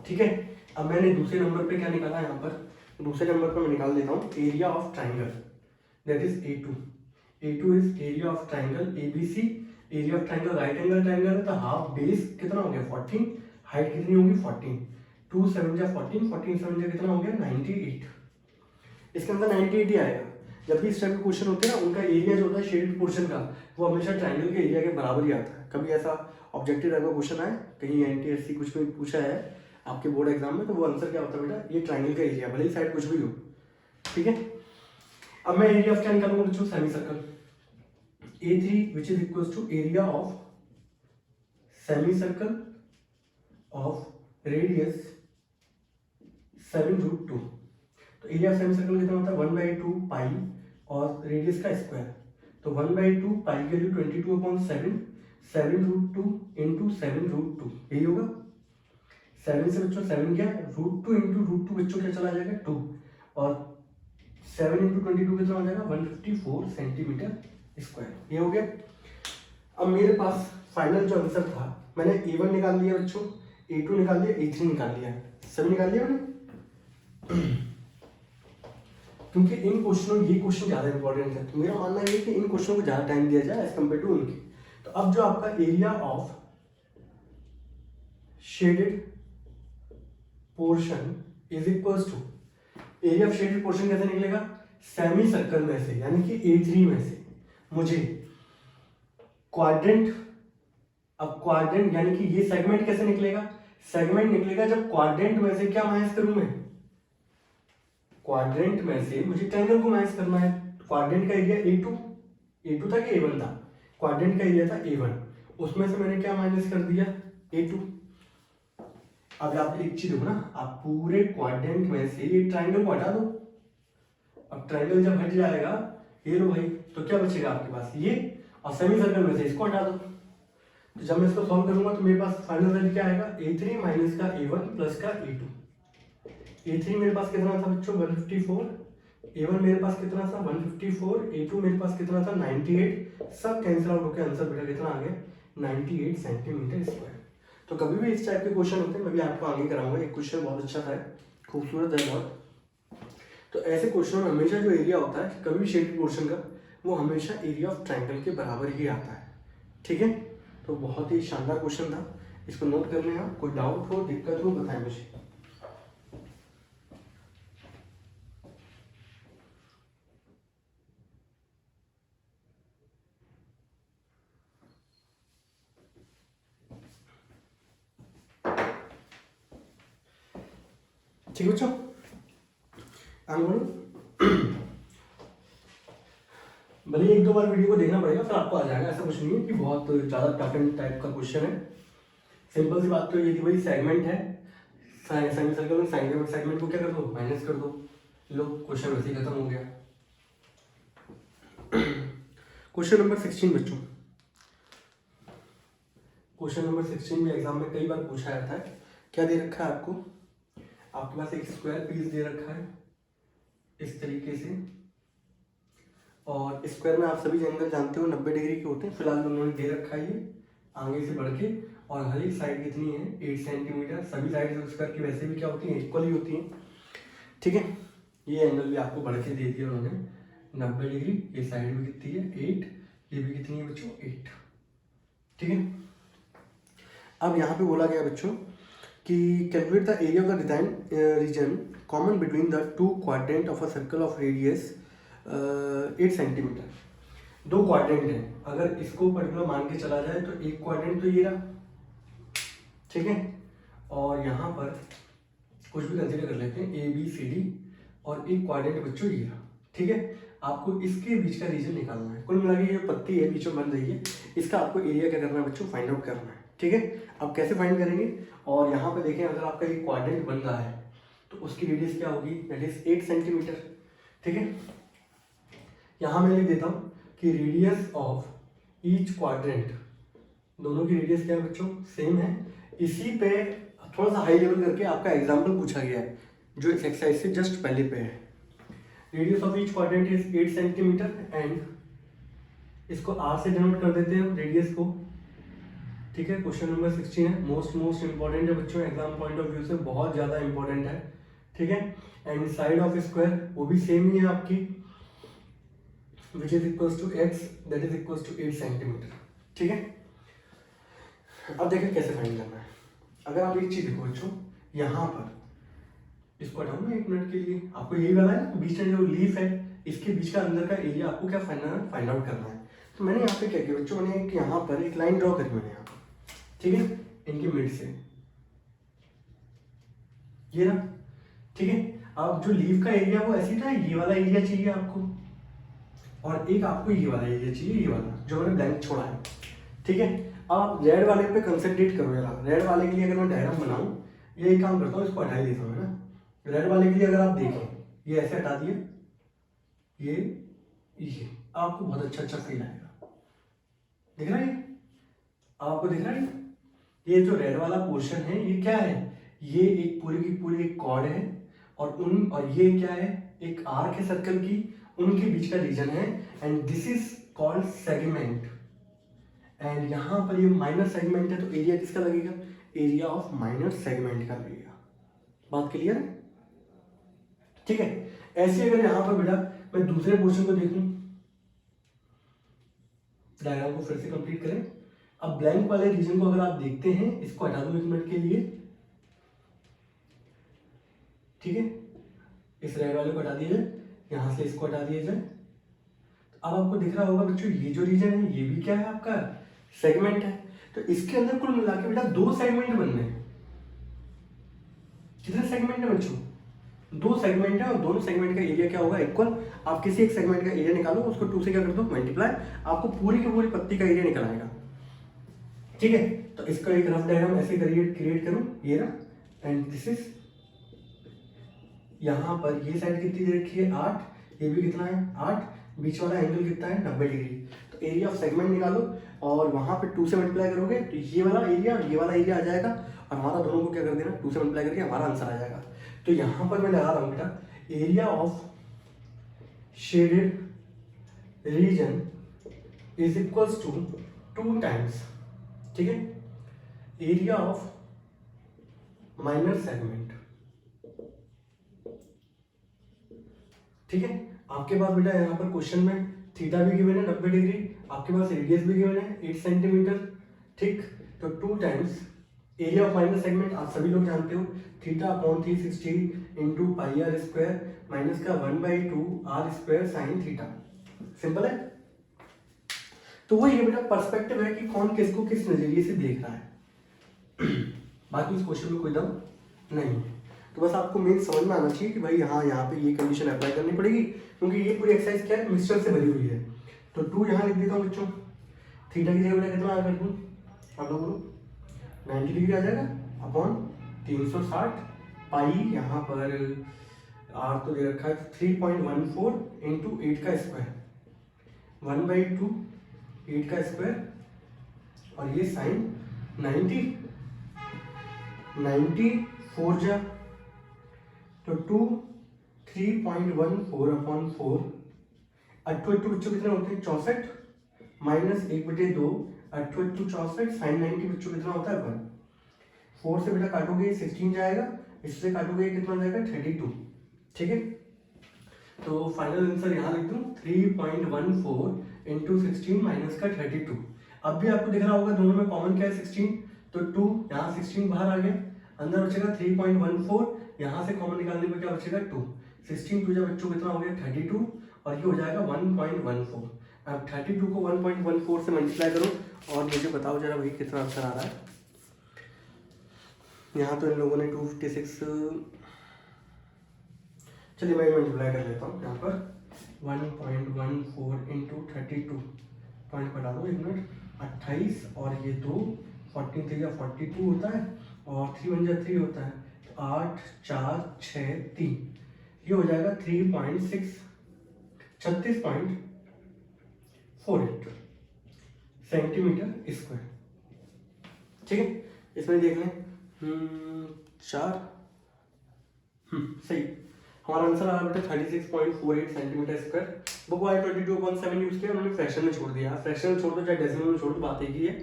ठीक है। अब मैंने दूसरे नंबर पे क्या निकाला, यहाँ पर दूसरे नंबर पे मैं निकाल देता हूँ area of triangle, that is A2 is area of triangle ABC। Area of triangle right angle triangle है, तो हाफ बेस कितना हो गया 14, हाइट कितनी होगी 14, 2 7 जा 14, 14 7 जा कितना हो गया 98। इसके अंदर 98 ही आएगा। जब भी इस टाइप के क्वेश्चन होते हैं ना, उनका एरिया जो होता है शेडेड पोर्शन का, वो हमेशा ट्राइंगल के एरिया के बराबर ही आता है। कभी ऐसा ऑब्जेक्टिव टाइप का क्वेश्चन आए कहीं NTSC कुछ भी पूछा है आपके बोर्ड एग्जाम में, तो वो आंसर क्या होता है बेटा, ये ट्राइंगल का एरिया, भले ही साइड कुछ भी हो, ठीक है। अब मैं एरिया ऑफ क्या निकालूंगा बच्चों, semi circle A3 which is equals to area of semicircle of radius 7√2। तो एरिया ऑफ सेमीसर्कल कितना होता है 1/2 पाई और रेडियस का स्क्वायर, तो 1/2 पाई की वैल्यू 22/7, 7√2 इंटू 7√2 यही होगा। 7 से बच्चों 7 क्या, √2 इंटू √2 बच्चों क्या चला जाएगा 2, और 7 इंटू 22 कितना हो जाएगा 154 सेंटीमीटर स्क्वायर। ये हो गया। अब मेरे पास फाइनल जो आंसर था, मैंने A1 निकाल लिया बच्चों, A2 निकाल लिया, A3 निकाल लिया, सभी निकाल लिया मैंने। क्योंकि इन क्वेश्चनों, ये क्वेश्चन ज़्यादा इंपॉर्टेंट है, तो मेरा मानना है कि इन क्वेश्चनों को ज़्यादा टाइम दिया जाए एज कम्पेयर टू उनके। तो अब जो आपका area of shaded portion is equal to, area of shaded portion कैसे निकलेगा, सेमी सर्कल में से, यानी कि A3 में से मुझे क्वाड्रेंट, अब क्वाड्रेंट यानी कि ये सेगमेंट कैसे निकलेगा, सेगमेंट निकलेगा जब क्वाड्रेंट में से क्या माइनस करूं मैं, क्वाड्रेंट में से मुझे ट्रायंगल को माइनस करना है। क्वाड्रेंट का एरिया A2 था कि A1 था, क्वाड्रेंट का एरिया था A1, उसमें से मैंने क्या माइनस कर दिया A2। अब आप एक चीज देखो ना, आप पूरे क्वाड्रेंट में से ये ट्रायंगल को हटा दो, अब ट्रायंगल जब हट जाएगा, ये लो भाई, तो क्या बचेगा आपके पास ये, और सेमी सर्कल में से इसको हटा दो। तो जब मैं इसको सॉल्व करूंगा तो मेरे पास फाइनल वैल्यू क्या आएगा, A3 माइनस का A1 प्लस का A2। A3 मेरे पास कितना था बच्चों 154, A1 मेरे पास कितना था 154, A2 मेरे पास कितना था 98, सब कैंसिल आउट होकर आंसर बेटा कितना आ गया 98 सेंटीमीटर स्क्वायर। तो कभी भी इस टाइप के क्वेश्चन होते हैं, मैं भी आपको आगे कराऊंगा। एक क्वेश्चन बहुत अच्छा है, खूबसूरत है बहुत। तो ऐसे क्वेश्चन में हमेशा जो एरिया होता है कभी भी शेडेड पोर्शन का, वो हमेशा एरिया ऑफ ट्रायंगल के बराबर ही आता है, ठीक है। तो बहुत ही शानदार क्वेश्चन था, इसको नोट कर लें आप। कोई डाउट हो, दिक्कत हो, बताएं मुझे। ठीक बच्चों, आगे बोलो। भले एक दो बार वीडियो को देखना पड़ेगा, फिर आपको आ जाएगा, ऐसा कुछ नहीं है कि बहुत ज़्यादा टफ एंड टाइप का क्वेश्चन है। सिंपल सी बात तो ये थी भाई, सेगमेंट है, सेमी सर्कल में सेगमेंट को क्या कर दो, माइनस कर दो, लो क्वेश्चन वैसे ही खत्म हो गया। क्वेश्चन नंबर 16 बच्चों, क्वेश्चन नंबर 16 में एग्जाम में कई बार पूछा जाता है। क्या दे रखा है आपको, आपके पास एक स्क्वायर पीस दे रखा है इस तरीके से, और स्क्वायर में आप सभी एंगल जानते हो 90 डिग्री के होते हैं। फिलहाल उन्होंने दे रखा है ये आगे से बढ़ के, और हर एक साइड कितनी है 8 सेंटीमीटर। सभी साइड स्क्वायर की वैसे भी क्या होती है, इक्वल ही होती हैं, ठीक है। ये एंगल भी आपको बढ़ के दे दिया उन्होंने 90 डिग्री, ये साइड भी कितनी है 8, ये भी कितनी है बच्चों 8, ठीक है। अब यहाँ पे बोला गया बच्चों कि calculate the area of the design region common between the two quadrant of a circle of radius 8 centimetre. दो क्वाड्रेंट है, अगर इसको पर्टिकुलर मान के चला जाए तो एक क्वाड्रेंट तो ये रहा, ठीक है, और यहाँ पर कुछ भी कंसीडर कर लेते हैं ABCD, और एक क्वाड्रेंट बच्चों ये रहा, ठीक है। आपको इसके बीच का रीजन निकालना है। कुल मिला के ये पत्ती है बीच में बन रही है, इसका आपको एरिया क्या करना है बच्चों, फाइंड आउट करना है, ठीक है। अब कैसे फाइंड करेंगे, और यहाँ पे देखें अगर आपका ये क्वाड्रेंट बन रहा है तो उसकी रेडियस क्या होगी, दैट इज 8 सेंटीमीटर, ठीक है। यहाँ मैं लिख देता हूँ कि रेडियस ऑफ ईच क्वाड्रेंट, दोनों की रेडियस क्या है बच्चों, सेम है। इसी पे थोड़ा सा हाई लेवल करके आपका एग्जाम्पल पूछा गया है जो इस एक्सरसाइज से जस्ट पहले पे है। Radius of each quadrant is 8 centimetre, and इसको R से डिनोट कर देते हैं रेडियस को, ठीक है। क्वेश्चन नंबर 16 है, मोस्ट इंपॉर्टेंट है बच्चों, एग्जाम पॉइंट ऑफ व्यू से बहुत ज़्यादा इंपॉर्टेंट है, ठीक है। एंड साइड ऑफ स्क्वायर वो भी सेम ही है आपकी, which is equals to x, that is equals to 8 centimetre, ठीक है। अब देखिए कैसे फाइंड करना है। अगर आप एक चीज देखो बच्चों, यहाँ पर इसको हटाओ ना 1 मिनट के लिए, आपको यही वाला है बीच में जो लीफ है इसके बीच का अंदर का एरिया आपको क्या फाइंड आउट करना है। तो मैंने यहाँ पे क्या किया बच्चों, मैंने एक यहाँ पर एक लाइन ड्रॉ करी मैंने यहाँ, ठीक है, इनके मिड से, ये ना, ठीक है। अब जो लीफ का एरिया वो ऐसी था, ये वाला एरिया चाहिए आपको, और एक आपको ये वाला एरिया चाहिए, ये वाला जो मैंने ब्लैंक छोड़ा है, ठीक है। अब आप रेड वाले पे कंसंट्रेट करो यार। रेड वाले के लिए अगर मैं डायग्राम बनाऊं, ये एक काम करता हूँ, इसको हटा ही देता हूँ है ना। रेड वाले के लिए अगर आप देखें, ये ऐसे हटा दिए, ये आपको बहुत अच्छा फील आएगा, दिख रहा है, आपको दिख रहा है। ये जो रेड वाला पोर्शन है ये क्या है, ये एक पूरी की पूरी एक कॉर्ड है, और ये क्या है, एक आर्क है सर्कल की, उनके बीच का रीजन है, and this is called segment. And यहाँ पर ये माइनर सेगमेंट है, तो एरिया किसका लगेगा, एरिया ऑफ माइनर सेगमेंट का लगेगा। बात क्लियर है? ठीक है। ऐसे अगर यहाँ पर बेटा मैं दूसरे पोर्शन को देखूं, डायग्राम को फिर से कंप्लीट करें। अब ब्लैंक वाले रीजन को अगर आप देखते हैं, इसको हटा दूं 1 मिनट के लिए, ठीक है, इस रेड वाले को हटा दिया जाए, यहां से इसको हटा दिया जाए। तो अब आपको दिख रहा होगा बच्चों, ये जो रीजन है ये भी क्या है, आपका सेगमेंट है। तो इसके अंदर कुल मिला के बेटा 2 सेगमेंट बन रहे हैं। कितने सेगमेंट है बच्चों, 2 सेगमेंट है, और दोनों सेगमेंट का एरिया क्या होगा, इक्वल। आप किसी एक सेगमेंट का एरिया निकालो, उसको 2 से क्या कर दो, मल्टीप्लाई, आपको पूरी की पूरी पत्ती का एरिया निकल आएगा। ठीक है, तो इसका एक रफ डायग्राम ऐसे क्रिएट करूं, ये रहा, एंड दिस इज, यहां पर ये साइड कितनी दे रखी है 8, ये भी कितना है 8, बीच वाला एंगल कितना है 90 डिग्री। तो एरिया ऑफ सेगमेंट निकालो, और वहां पे 2 से मल्टीप्लाई करोगे तो ये वाला एरिया और ये वाला एरिया आ जाएगा, और हमारा दोनों को क्या कर देना, 2 से मल्टीप्लाई करके हमारा आंसर आ जाएगा। तो यहां पर मैं लगा रहा हूं बेटा, area of shaded region is equals to 2 times, ठीक है, एरिया ऑफ माइनर सेगमेंट। ठीक है, आपके पास बेटा यहाँ पर क्वेश्चन में थीटा भी गिवन है 90 डिग्री, आपके पास रेडियस भी गिवन है 8 सेंटीमीटर। ठीक, तो 2 times area of minor segment आप सभी लोग जानते हो, theta upon 360 into pi are square minus का 1/2 r square sine theta. Simple है। तो वो ये बेटा पर्सपेक्टिव है कि कौन किसको किस नजरिए से देख रहा है। बाकी इस क्वेश्चन में कोई दम नहीं है। तो बस आपको मेन समझ में आना चाहिए कि भाई यहाँ पे ये कंडीशन अप्लाई करनी पड़ेगी, क्योंकि ये पूरी एक्सरसाइज क्या है, मिक्सचर से भरी हुई है। तो 2 यहाँ लिख देता हूँ बच्चों, थीटा की जगह कितना आ कर दूँ, आप लोग बोलो 90 डिग्री आ जाएगा, अपॉन 360 पाई, यहाँ पर आर तो दे रखा है 3.14 इंटू 8 का स्क्वायर 1/2 8 का स्क्वायर, और ये साइन 90 4 जा तो 2 3.14 अपॉन 4, 8 बच्चों कितने होते हैं 64, माइनस 1/2 8 64, साइन 90 बच्चों कितना होता है 1। 4 से बेटा काटोगे 16 जाएगा, इससे काटोगे कितना जाएगा 32। ठीक है, तो फाइनल आंसर यहाँ लिख दूँ 3.14 इंटू 16 माइनस का 32। अब भी आपको दिख रहा होगा दोनों में कॉमन क्या है 16, तो 2 यहाँ 16 बाहर आ गया, अंदर बचेगा 3.14, यहाँ से कॉमन निकालने पर क्या बचेगा 2, 16 2 जब बच्चों कितना हो गया 32, और ये हो जाएगा 1.14। अब 32 को 1.14 से मल्टीप्लाई करो और मुझे बताओ जरा भाई कितना आंसर आ रहा है। यहाँ तो इन लोगों ने 256, चलिए मैं मल्टीप्लाई कर लेता हूँ। यहाँ पर 1.14 इंटू 32, पॉइंट बता दो 1 मिनट, 28, और ये 2 14 3 42 होता है, और 3 1 3 होता है, तो 8 4 6 3, ये हो जाएगा 36.48 सेंटीमीटर स्क्वायर। ठीक है, इसमें देख लें 4, सही, हमारा आंसर आ रहा है 36.48 सेंटीमीटर स्क्वायर। बुक वाई 22/7 यूज किया, उन्होंने फ्रैक्शन में छोड़ दिया, फ्रैक्शन में छोड़ दो चाहे डेसिमल में छोड़ दो, बात एक ही है।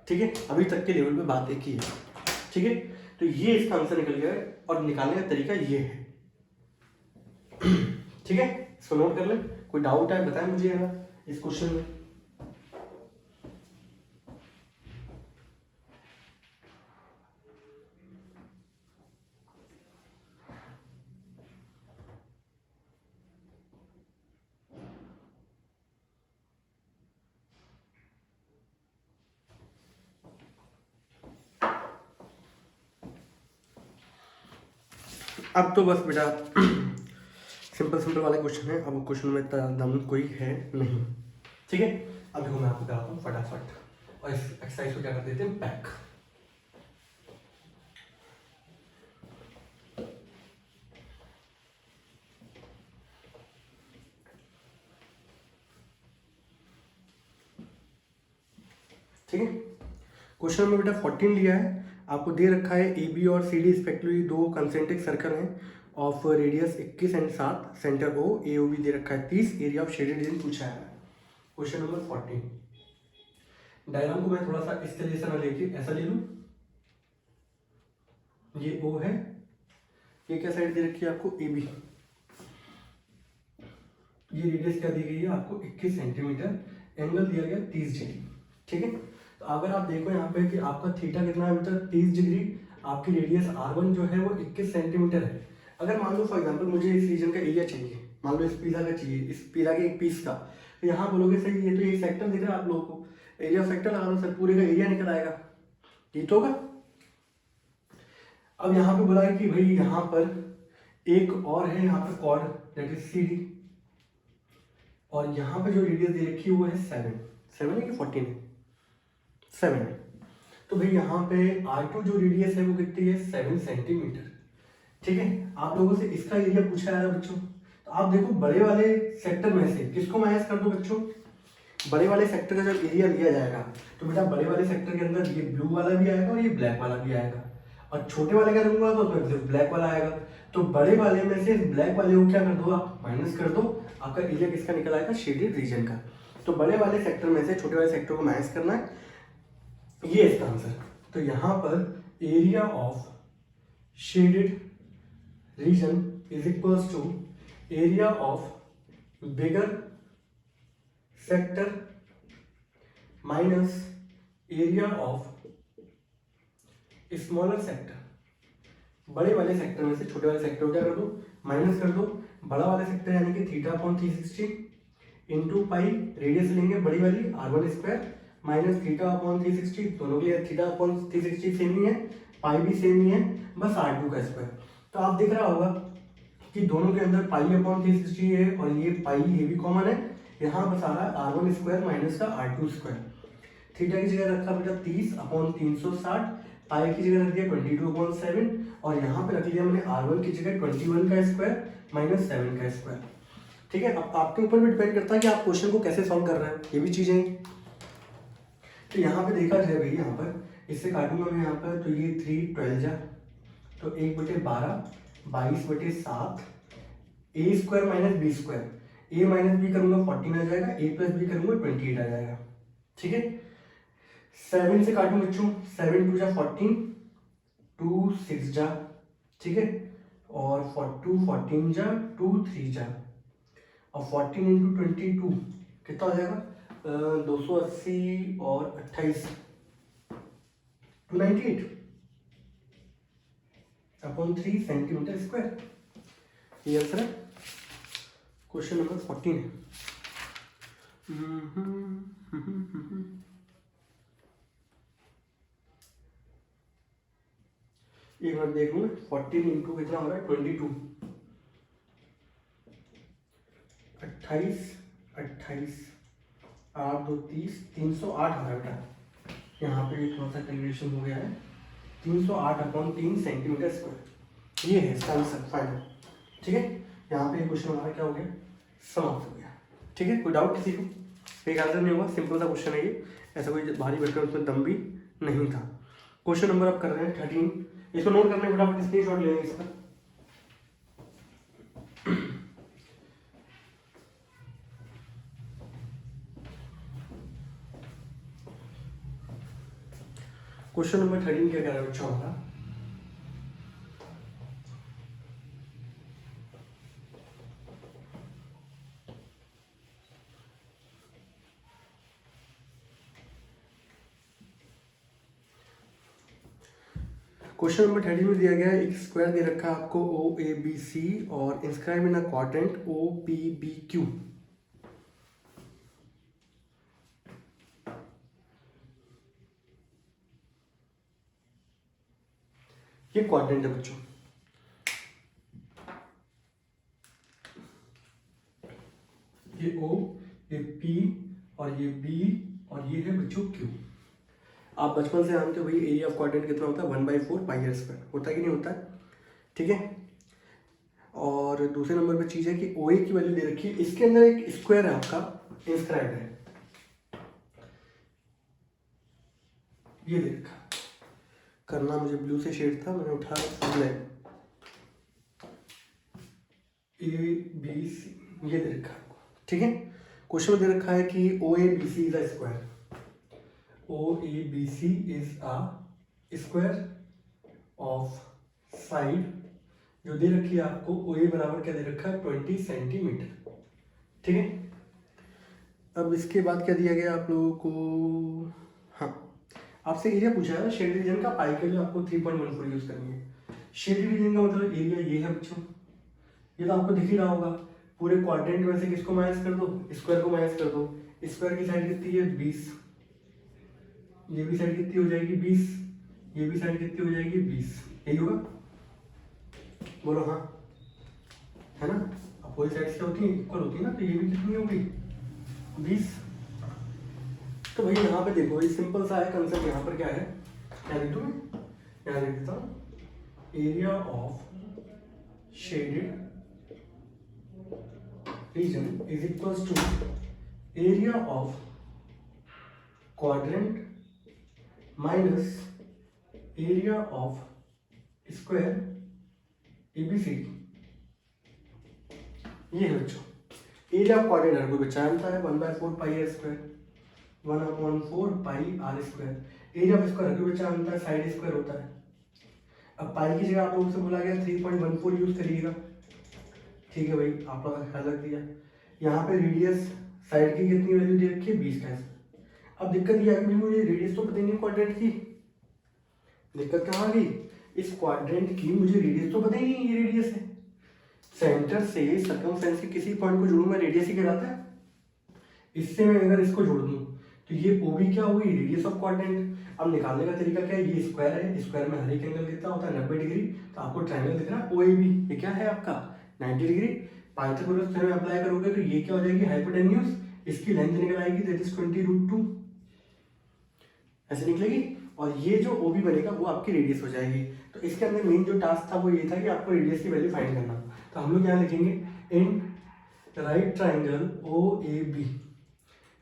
ठीक है, अभी तक के लेवल पे बात एक ही है। ठीक है, तो ये इसका आंसर निकल गया है, और निकालने का तरीका ये है। ठीक है, इसको नोट कर ले, कोई डाउट है बताएं मुझे यार इस क्वेश्चन में। अब तो बस बेटा सिंपल वाले क्वेश्चन है, अब क्वेश्चन में इतना दम कोई है नहीं। ठीक है, अभी मैं आपको कराता हूँ फटाफट, और इस एक्सरसाइज को क्या कर देते हैं पैक। ठीक है, क्वेश्चन में बेटा 14 लिया है, आपको दे रखा है ए बी और सी डी रिस्पेक्टिवली दो कंसेंट्रिक सर्कल हैं of radius 21 and 7, centre O, A O B दे रखा है 30, एरिया ऑफ शेडेड रीजन पूछा है। Question number 14। डायग्राम को मैं थोड़ा सा इस तरीके से ना लेके ऐसा ले लूँ, ये ओ है, ये क्या साइड दे रखी है आपको ए बी, ये रेडियस क्या दी गई है आपको 21 सेंटीमीटर, एंगल दिया गया 30 डिग्री। ठीक है, तो अगर आप देखो यहाँ पे कि आपका थीटा कितना है मीटर 30 डिग्री, आपकी रेडियस r1 जो है वो 21 सेंटीमीटर है। अगर मान लो फॉर एग्जांपल मुझे इस रीजन का एरिया चाहिए, मान लो इस पिज़्ज़ा का चाहिए, इस पिज़्ज़ा के एक पीस का, तो यहाँ बोलोगे सर ये तो ये सेक्टर दिख रहा है आप लोगों को, एरिया सेक्टर लगा लो सर, पूरे का एरिया निकल आएगा, ये तो होगा। अब यहाँ पे बोला है कि भाई यहाँ पर एक और है, यहाँ पे chord that is C D, और यहाँ पे जो रेडियस दे रखी है वो है 7 है कि 14 है, 7 है। तो भाई यहाँ पे R2 जो रेडियस है वो कितनी है 7 सेंटीमीटर। ठीक है, आप लोगों से इसका एरिया पूछा जा रहा है बच्चों, तो आप देखो बड़े वाले सेक्टर में से किसको माइनस कर दो बच्चों, बड़े वाले सेक्टर का जब एरिया लिया जाएगा तो बेटा बड़े वाले सेक्टर के अंदर ये ब्लू वाला भी आएगा और ये ब्लैक वाला भी आएगा, और छोटे वाले का लूंगा तो उसमें सिर्फ ब्लैक वाला आएगा। तो बड़े वाले में से ब्लैक वाले को क्या कर दो आप माइनस कर दो, आपका एरिया किसका निकल आएगा शेडेड रीजन का। तो बड़े वाले सेक्टर में से छोटे वाले सेक्टर को माइनस करना है, ये इसका आंसर। तो यहाँ पर area of shaded region is equals to area of bigger sector minus area of smaller sector. बड़े वाले सेक्टर में से छोटे वाले सेक्टर को क्या कर दो माइनस कर दो, बड़ा वाला सेक्टर यानी कि थीटा अपॉन 360 इंटू पाई, रेडियस लेंगे बड़ी वाली r1 square minus theta upon 360, दोनों के लिए थीटा अपॉन 360 सेम ही है, पाई भी सेम ही है, बस r2 का स्क्वायर। तो आप दिख रहा होगा कि दोनों के अंदर पाई अपॉन 360 है और ये पाई ये भी कॉमन है, यहाँ बस आ रहा है r1 स्क्वायर माइनस का r2 स्क्वायर। थीटा की जगह रखा बेटा 30 अपॉन 360, पाई की जगह रख दिया 22/7 और यहाँ पे रख लिया मैंने r1 की जगह 21 का स्क्वायर माइनस 7 का स्क्वायर। ठीक है, अब आपके ऊपर भी डिपेंड करता है कि आप क्वेश्चन को कैसे सॉल्व कर रहे हैं, ये भी चीजें। तो यहाँ पे देखा जाए भाई, यहाँ पर इससे काटूंगा मैं यहाँ पर, तो ये 3 12 जा तो 1/12 22/7 ए स्क्वायर माइनस बी स्क्वायर, ए माइनस बी करूंगा 14 आ जाएगा, ए प्लस बी करूंगा 28 आ जाएगा। ठीक है, 7 से काटूं बच्चों, 7 2 जा 14, 2 6 जा, ठीक है, और 2 14 जा 2 3 जा, और 14 इंटू 22 कितना हो जाएगा 280 और 28 298 अपॉन 3 सेंटीमीटर स्क्वायर। ये आंसर है क्वेश्चन नंबर 14 है। एक मिनट देख लूँ, 14 इंटू कितना हो रहा है 22, 28 28 8 2 30 308 आ रहा है बेटा, यहाँ पे थोड़ा सा कैलकुलेशन हो गया है, 308 अपॉन 3 सेंटीमीटर स्क्वायर, ये है इसका आंसर फाइनल। ठीक है, यहाँ पे क्वेश्चन हमारा क्या हो गया समाप्त हो गया। ठीक है, कोई डाउट किसी को, एक आंसर नहीं होगा, सिंपल सा क्वेश्चन है ये, ऐसा कोई भारी भरकम उसमें दम भी नहीं था। क्वेश्चन नंबर आप कर रहे हैं 13, इसको नोट करने फटाफट स्क्रीनशॉट लेंगे इसका। क्वेश्चन नंबर 13 क्या कह रहा है बच्चों हमारा, क्वेश्चन नंबर 13 में दिया गया है एक स्क्वायर दे रखा है आपको ओ ए बी सी और inscribe in a quadrant O P B Q. ये क्वाड्रेंट है बच्चों, ये ओ, ये पी और ये बी और ये है बच्चों क्यू। आप बचपन से जानते हो भाई एरिया ऑफ क्वाड्रेंट कितना होता है 1/4 पाई आर स्क्वायर, होता है कि नहीं होता है। ठीक है, और दूसरे नंबर पर चीज़ है कि ओ ए की वैल्यू दे रखी है, इसके अंदर एक स्क्वायर है आपका इंस्क्राइब है, ये दे रखा, करना मुझे ब्लू से शेड था, मैंने उठा ब्लैक। ABC ये दे रखा है आपको, ठीक है। क्वेश्चन दे रखा है कि OABC is a square. OABC is a square of side जो दे रखी है आपको, OA बराबर क्या दे रखा है 20 सेंटीमीटर, ठीक है। अब इसके बाद क्या दिया गया आप लोगों को, हाँ आपसे एरिया पूछा है शेड रीजन का, पाई के लिए आपको 3.14 यूज करनी है। शेड रीजन का मतलब एरिया ये है बच्चों, ये तो आपको दिख ही रहा होगा। पूरे क्वाड्रेंट में से किसको माइनस कर दो, स्क्वायर को माइनस कर दो। स्क्वायर की साइड कितनी है 20, ये भी साइड कितनी हो जाएगी 20, ये भी साइड कितनी हो जाएगी 20, यही होगा, बोलो हाँ, है ना। अपोजिट साइड्स क्या होती है, इक्वल होती है ना, तो ये भी कितनी होगी 20। तो भाई यहाँ पे देखो ये सिंपल सा है कंसेप्ट। यहाँ पर क्या है, क्या लिख दूँ मैं, यहाँ लिख देता हूँ area of shaded region is equals to area of quadrant minus area of square ABCD। ये है बच्चों एरिया ऑफ क्वाड्रेंट। हर कोई बच्चा जानता है 1/4 pi are square, 1/4 pi are square. Area of square हर कोई बच्चा जानता है साइड स्क्वायर होता है। अब पाई की जगह आप लोगों से बोला गया 3.14 यूज करिएगा, ठीक है भाई, आप लोगों का ख्याल रख दिया। यहाँ पे रेडियस साइड की कितनी वैल्यू दे रखी है 20 का। अब दिक्कत ये आ गई, मुझे रेडियस तो पता नहीं क्वाड्रेंट की, दिक्कत कहाँ आ गई, इस क्वाड्रेंट की मुझे रेडियस तो पता ही नहीं, ये रेडियस है। सेंटर से सर्कमफ्रेंस के किसी पॉइंट को जोड़ूंगा रेडियस ही कहलाता है। इससे मैं अगर इसको जोड़ दूं तो ये OB क्या होगी, रेडियस ऑफ क्वाड्रेंट। अब निकालने का तरीका क्या है, ये स्क्वायर है, स्क्वायर में हर एक एंगल कितना होता है 90 डिग्री। तो आपको ट्रायंगल दिख रहा है OAB, ये क्या है आपका 90 डिग्री। पाइथागोरस थ्योरम अप्लाई करोगे तो ये क्या हो जाएगी हाइपोटेन्यूज, इसकी लेंथ निकल आएगी दैट इज 20√2, ऐसे निकलेगी। और ये जो OB बनेगा वो आपकी रेडियस हो जाएगी। तो इसके अंदर मेन जो टास्क था वो ये था कि आपको रेडियस की वैल्यू फाइंड करना। तो हम लोग यहाँ लिखेंगे इन राइट ट्राइंगल OAB,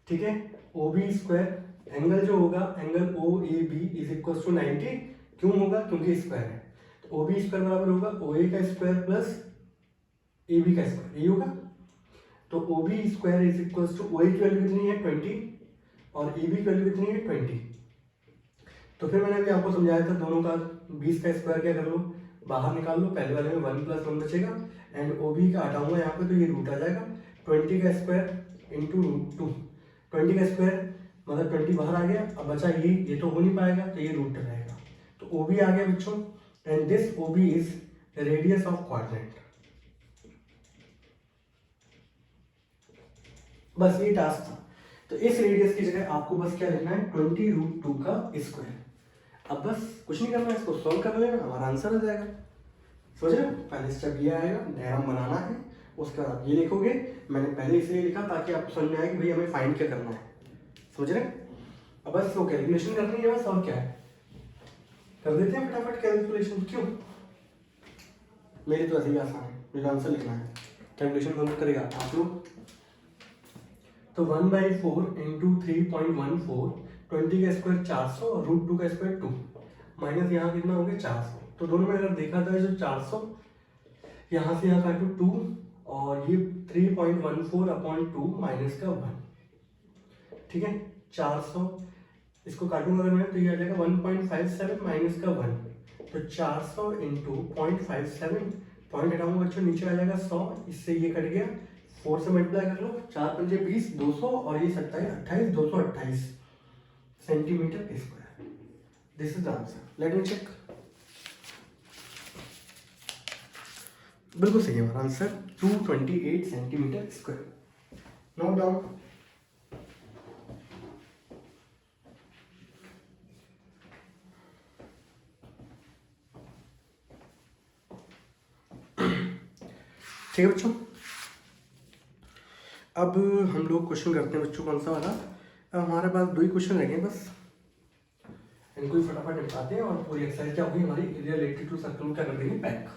ठीक है। OB स्क्वायर एंगल जो होगा angle OAB is equal to 90, क्यों होगा क्योंकि स्क्वायर है। तो OB स्क्वायर बराबर होगा OA का स्क्वायर प्लस AB का स्क्वायर, यही होगा। तो OB square is equal to OA की वैल्यू कितनी है 20 और AB की वैल्यू कितनी है 20। तो फिर मैंने अभी आपको समझाया था दोनों का 20 का स्क्वायर क्या कर लो बाहर निकाल लो, पहले वाले में 1 + 1 बचेगा एंड OB का हटाऊंगा यहाँ पे तो ये रूट आ जाएगा 20 का स्क्वायर इंटू √2। 20 का स्क्वायर मतलब 20 बाहर आ गया, अब बचा ये तो हो नहीं पाएगा तो ये रूट रहेगा। तो OB आ गया बच्चों and this OB is radius of quadrant. बस ये टास्क था। तो इस रेडियस की जगह आपको बस क्या लिखना है 20√2 का स्क्वायर। अब बस कुछ नहीं करना है, इसको सॉल्व कर लेना, हमारा आंसर आ जाएगा। समझ रहे हो, पहले स्टेप ये आएगा, डायग्राम बनाना है, उसके बाद ये लिखोगे। मैंने पहले इसलिए लिखा ताकि आपको समझ में आए कि भाई हमें फाइंड क्या करना है, समझ रहे। अब बस वो कैलकुलेशन करनी है बस, और क्या है, कर देते हैं फटाफट कैलकुलेशन। क्यों, मेरी तो ऐसे ही आसान है, मुझे आंसर लिखना है, कैलकुलेशन कौन करेगा आप लोग। तो 1/4 इंटू 3.14, 20 का स्क्वायर 400 और √2 का स्क्वायर 2, माइनस यहाँ कितना हो गया 400। तो दोनों में अगर देखा जाए जो 400 यहाँ से यहाँ काटो 2 और ये 3.14/2 माइनस का 1, ठीक है। 400 इसको काटूंगा अगर मैं तो ये आ जाएगा 1.57 माइनस का 1। तो 400 इंटू 0.57, पॉइंट हटाऊंगा बच्चों नीचे आ जाएगा 100, इससे ये कट गया 4 से मल्टीप्लाई कर लो, 4 पंजे 20, 200 और ये 27 28, 228 centimetre square. This is the answer. Let me check, बिल्कुल सही है हमारा answer 228 centimetre square. Note down. ठीक है बच्चों, अब हम लोग क्वेश्चन करते हैं बच्चों, कौन सा वाला। अब हमारे पास 2 ही क्वेश्चन रह गए बस, इनको ही फटाफट निपटाते हैं और पूरी एक्सरसाइज क्या होगी हमारी, एरिया रिलेटेड टू सर्कल क्या कर देंगे पैक।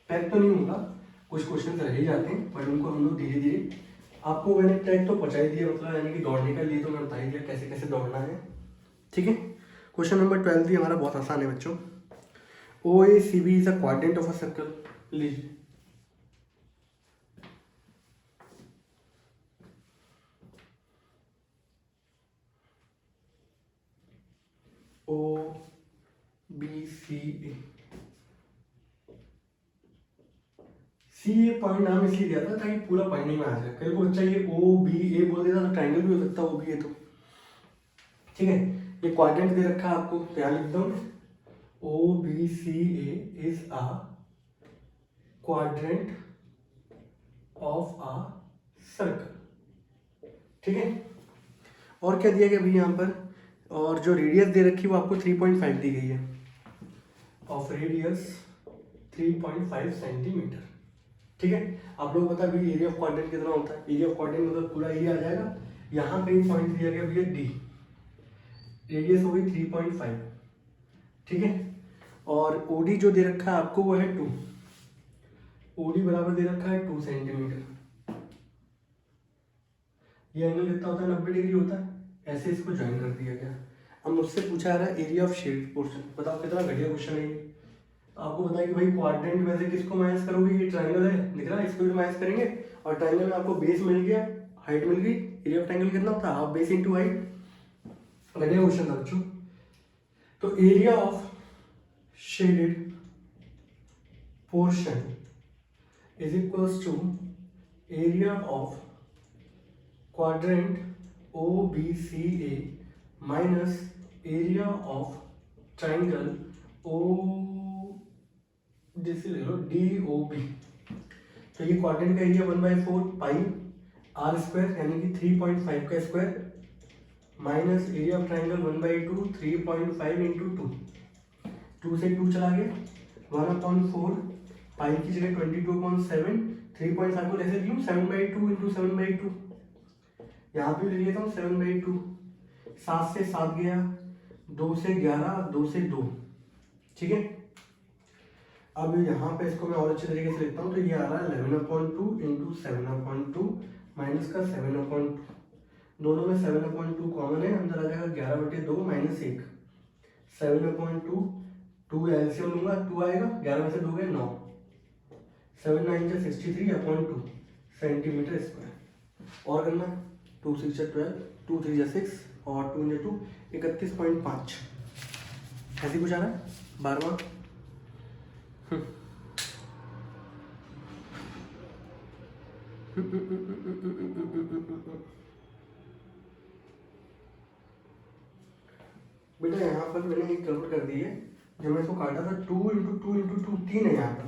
पैक तो नहीं होगा, कुछ क्वेश्चन रह ही जाते हैं बट उनको हम लोग धीरे धीरे, आपको मैंने टैग तो पहुंचा ही दिया, मतलब यानी कि दौड़ने का लिए तो मैंने बता ही दिया कैसे कैसे दौड़ना है, ठीक है। क्वेश्चन नंबर 12 भी हमारा बहुत आसान है बच्चों। O A C B is a quadrant of a circle. लीजिए ओ बी सी ए, सी ए पॉइंट नाम इसलिए दिया था ताकि पूरा पॉइंट नहीं में आ जाए। कई को बच्चा ये ओ बी ए बोल देता तो ट्राइंगल भी हो सकता है ओ बी ए तो, ठीक है। ये क्वाड्रेंट दे रखा है आपको, तो यहाँ लिख दो O B C A is a quadrant of a circle, ठीक है। और क्या दिया गया भाई यहाँ पर, और जो रेडियस दे रखी है वो आपको 3.5 दी गई है, ऑफ रेडियस 3.5 सेंटीमीटर, ठीक है। आप लोग पता है भाई एरिया ऑफ क्वाड्रेंट कितना होता है, एरिया ऑफ क्वाड्रेंट मतलब पूरा एरिया आ जाएगा। यहाँ पे पॉइंट दिया गया भैया डी, रेडियस हो गई 3.5, ठीक है। और ओडी जो दे रखा है आपको वो है 2, ओडी बराबर दे रखा है 2 सेंटीमीटर। ये एंगल कितना होता है, 90 डिग्री होता है। ऐसे इसको ज्वाइन कर दिया गया। अब मुझसे पूछा जा रहा है एरिया ऑफ शेड पोर्शन, बताओ कितना घटिया क्वेश्चन है ये। आपको बताया कि भाई क्वाड्रेंट में से किसको माइनस करोगे, ये ट्रायंगल है दिख रहा है, इसको भी माइनस करेंगे। और ट्रायंगल में आपको बेस मिल गया, हाइट मिल गई, एरिया ऑफ ट्रायंगल कितना होता है, हाफ बेस इनटू हाइट। घटिया क्वेश्चन था बच्चों। तो area of shaded portion is equals to area of quadrant O B C A minus area of triangle O, जैसे ले लो डी ओ बी। तो ये क्वाड्रेंट का एरिया 1/4 पाई आर स्क्वायर यानी कि 3.5 का square minus area of triangle 1/2 3.5 into 2 से 2 चला गया 1/4 पाई की जगह 22.7, 3.5 को ऐसे लिखूं 7/2 इंटू 7/2, यहाँ पे लिख लेता हूँ 7/2, 7 से 7 गया, 2 से 11, 2 से 2, ठीक है। अब यहाँ पे इसको मैं और अच्छे तरीके से लिखता हूँ, तो ये आ रहा है 11/2 इंटू 7/2 माइनस का 7/2, दोनों में 7/2 कॉमन है, अंदर आ जाएगा 11/2 माइनस 1, 7/2, 2 एलसीएम लूंगा 2 आएगा, 11 में से 2 गए 9, 7 9 जा 63/2 सेंटीमीटर स्क्वायर। और करना 2 6 जा 12, 2 3 जा 6 और 2 जा 2 31.5, ऐसे कुछ आ रहा है 12वां। बेटा यहाँ पर मैंने एक गड़बड़ कर दी है, जब मैं इसको काटा था 2 इंटू 2 इंटू 2 3 है यहाँ पर,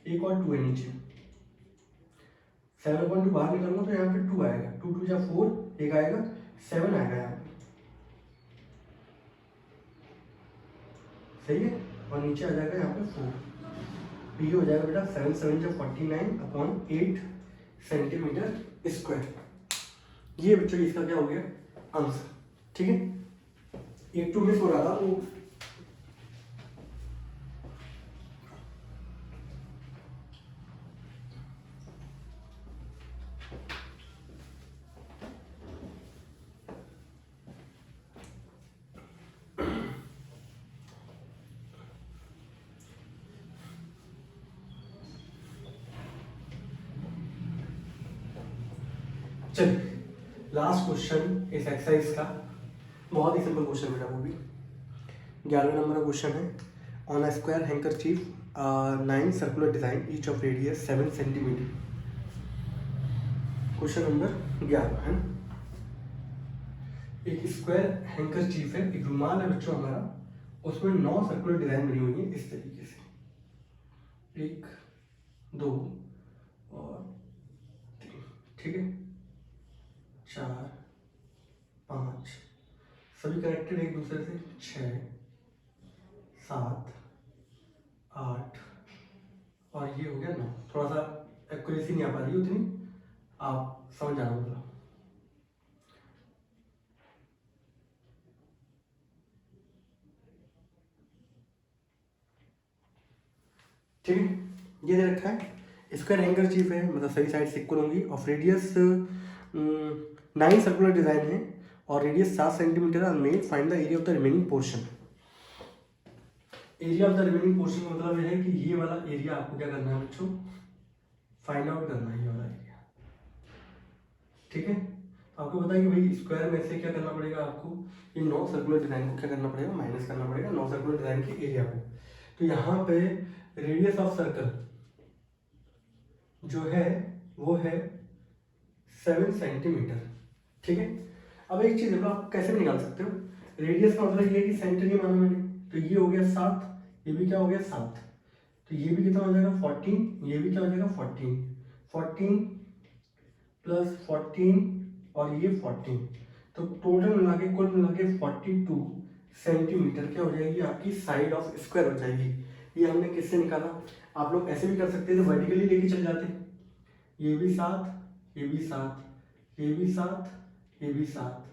एक और 2 है नीचे, 7/2 बाहर निकालूंगा तो यहाँ पे 2 आएगा, 2 2 जा 4, एक आएगा 7 आएगा यहाँ पे, सही है। और नीचे आ जाएगा यहाँ पे 4, ये हो जाएगा बेटा 7 7 जा 49/8 सेंटीमीटर स्क्वायर। ये बच्चों इसका क्या हो गया आंसर, ठीक है। एक 2 मिस हो रहा था वो, चलिए लास्ट क्वेश्चन इस एक्सरसाइज का, बहुत ही सिंपल क्वेश्चन बेटा, वो भी 11वें नंबर का क्वेश्चन है। On a square handkerchief 9 circular design each of radius 7 centimetre. Question number 11 है ना। एक स्क्वायर हैंकरचीफ है, एक रुमाल है बच्चों हमारा, उसमें 9 सर्कुलर डिजाइन बनी हुई है इस तरीके से, 1 2 और 3, ठीक है, 4 5 सभी कनेक्टेड एक दूसरे से, 6 7 8 और ये हो गया 9। थोड़ा सा एक्यूरेसी नहीं आ पा रही है उतनी, आप समझ जाना मतलब। ठीक है, ये दे रखा है स्क्वायर हैंकरचीफ है, मतलब सभी साइड इक्वल होंगी, ऑफ रेडियस 9 सर्कुलर डिजाइन है और रेडियस 7 सेंटीमीटर है, make find the area of the remaining portion. Area of the remaining portion का मतलब यह है कि ये वाला एरिया आपको क्या करना है बच्चों, फाइंड आउट करना है ये वाला एरिया। ठीक है, आपको पता है कि भाई स्क्वायर में से क्या करना पड़ेगा आपको, ये नॉन सर्कुलर डिजाइन को क्या करना पड़ेगा, माइनस करना पड़ेगा नॉन सर्कुलर डिजाइन के एरिया को। तो यहाँ पे रेडियस ऑफ सर्कल जो है वो है 7 सेंटीमीटर। ठीक है, अब एक चीज देखो, आप कैसे भी निकाल सकते हो, रेडियस का मतलब ये है कि सेंटर ही माना मैंने, तो ये हो गया 7, ये भी क्या हो गया 7, तो ये भी कितना हो जाएगा 14, ये भी क्या हो जाएगा 14, 14 प्लस 14 और ये 14, तो टोटल मिला के कुल मिला के 42 सेंटीमीटर क्या हो जाएगी आपकी साइड ऑफ स्क्वायर हो जाएगी। ये हमने किससे निकाला, आप लोग ऐसे भी कर सकते थे, वर्टिकली लेके चल जाते, ये भी 7, ये भी 7, ये भी 7, ये भी 7,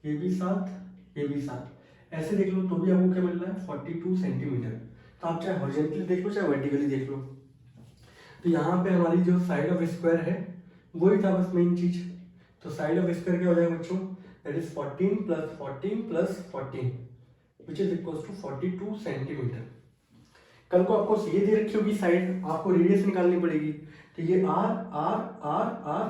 ये भी 7, ये भी 7, ऐसे देख लो तो भी आपको क्या मिल रहा है 42 सेंटीमीटर। तो आप चाहे हॉरिजॉन्टली देख लो चाहे वर्टिकली देख लो। तो यहाँ पे हमारी जो साइड ऑफ स्क्वायर है वही था बस मेन चीज। तो साइड ऑफ स्क्वायर क्या हो जाएगा बच्चों, that is 14 plus 14 plus 14 which is equals to 42 centimetre. कल को आपको ये दे रखी होगी साइड, आपको रेडियस निकालनी पड़ेगी, तो ये आर आर आर आर,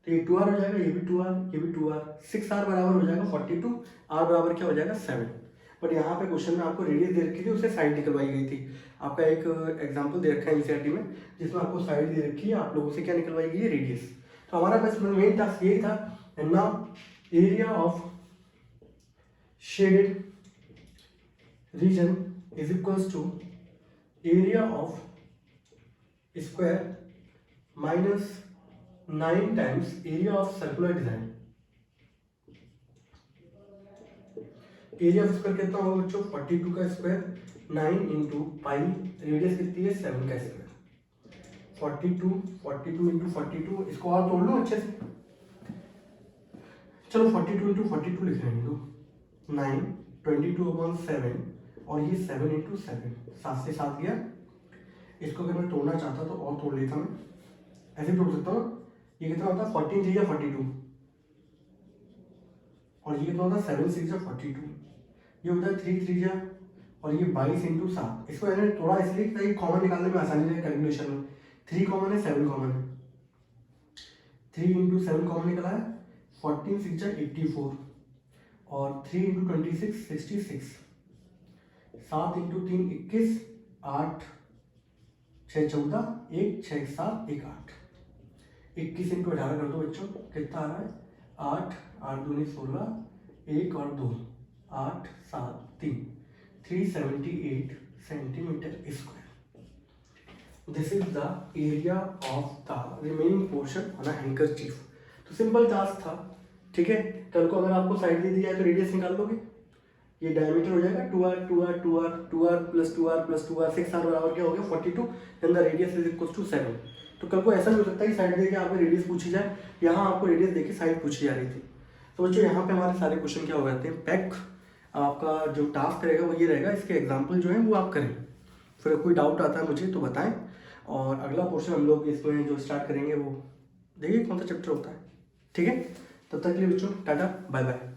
तो ये 2r हो जाएगा, ये भी 2r, ये भी 2r, 6r बराबर हो जाएगा 42, r बराबर क्या हो जाएगा 7। बट यहाँ पे क्वेश्चन में आपको रेडियस दे रखी थी, उससे साइड निकलवाई गई थी। आपका एक एग्जांपल दे रखा है एनसीईआरटी में जिसमें आपको साइड दे रखी है, आप लोगों से क्या निकलवाई गई है रेडियस। तो हमारा बस मेन टास्क यही था। And now area of shaded region is equals to area of square minus 9 times area of circular design. Area of square कितना होगा बच्चों, 42 का स्क्वायर, 9 इंटू पाई, रेडियस कितनी है 7 का स्क्वायर, 42 इंटू 42, इसको और तोड़ लो अच्छे से, चलो 42 इंटू 42 लिख लेंगे, तो 9, 22/7 और ये 7 इंटू 7, 7 से 7 गया। इसको अगर मैं तोड़ना चाहता तो और तोड़ लेता मैं, ऐसे तोड़ सकता हूँ। ये कितना होता है 14 3 या 42, और ये कितना होता है 7 6 या 42, ये होता है 3 3 या, और ये 22 इंटू 7। इसको मैंने तोड़ा इसलिए ताकि कॉमन निकालने में आसानी रहे कैलकुलेशन में। 3 कॉमन है, 7 कॉमन है, 3 इंटू 7 कॉमन निकला है, 14 6 या 84, और 3 इंटू 26 66, 7 इंटू 3 21, 8 6 14, 1 6 7 1 8, 21 इंटू 18 कर दो बच्चों, कितना आ रहा है 8 8 दूनी 16, 1 और 2 8 7 3, 378 centimetre square. This is the area of the remaining portion on a handkerchief. तो सिंपल टास्क था। ठीक है, कल को अगर आपको साइड दे दी जाए तो रेडियस निकाल लोगे, ये डायमीटर हो जाएगा 2r 2r 2r 2r plus 2r plus 2r, 6r बराबर क्या हो गया 42, and the radius is equals to 7। तो कल को ऐसा भी हो सकता है कि साइड देके आपको रेडियस पूछी जाए, यहाँ आपको रेडियस देके साइड पूछी जा रही थी। तो बच्चों यहाँ पे हमारे सारे क्वेश्चन क्या हो जाते हैं पैक। आपका जो टास्क रहेगा वो ये रहेगा, इसके एग्जाम्पल जो है वो आप करें, फिर कोई डाउट आता है मुझे तो बताएं। और अगला पोर्शन हम लोग इसमें जो स्टार्ट करेंगे वो देखिए कौन सा चैप्टर होता है। ठीक है, तब तक के लिए बच्चों टाटा बाय बाय।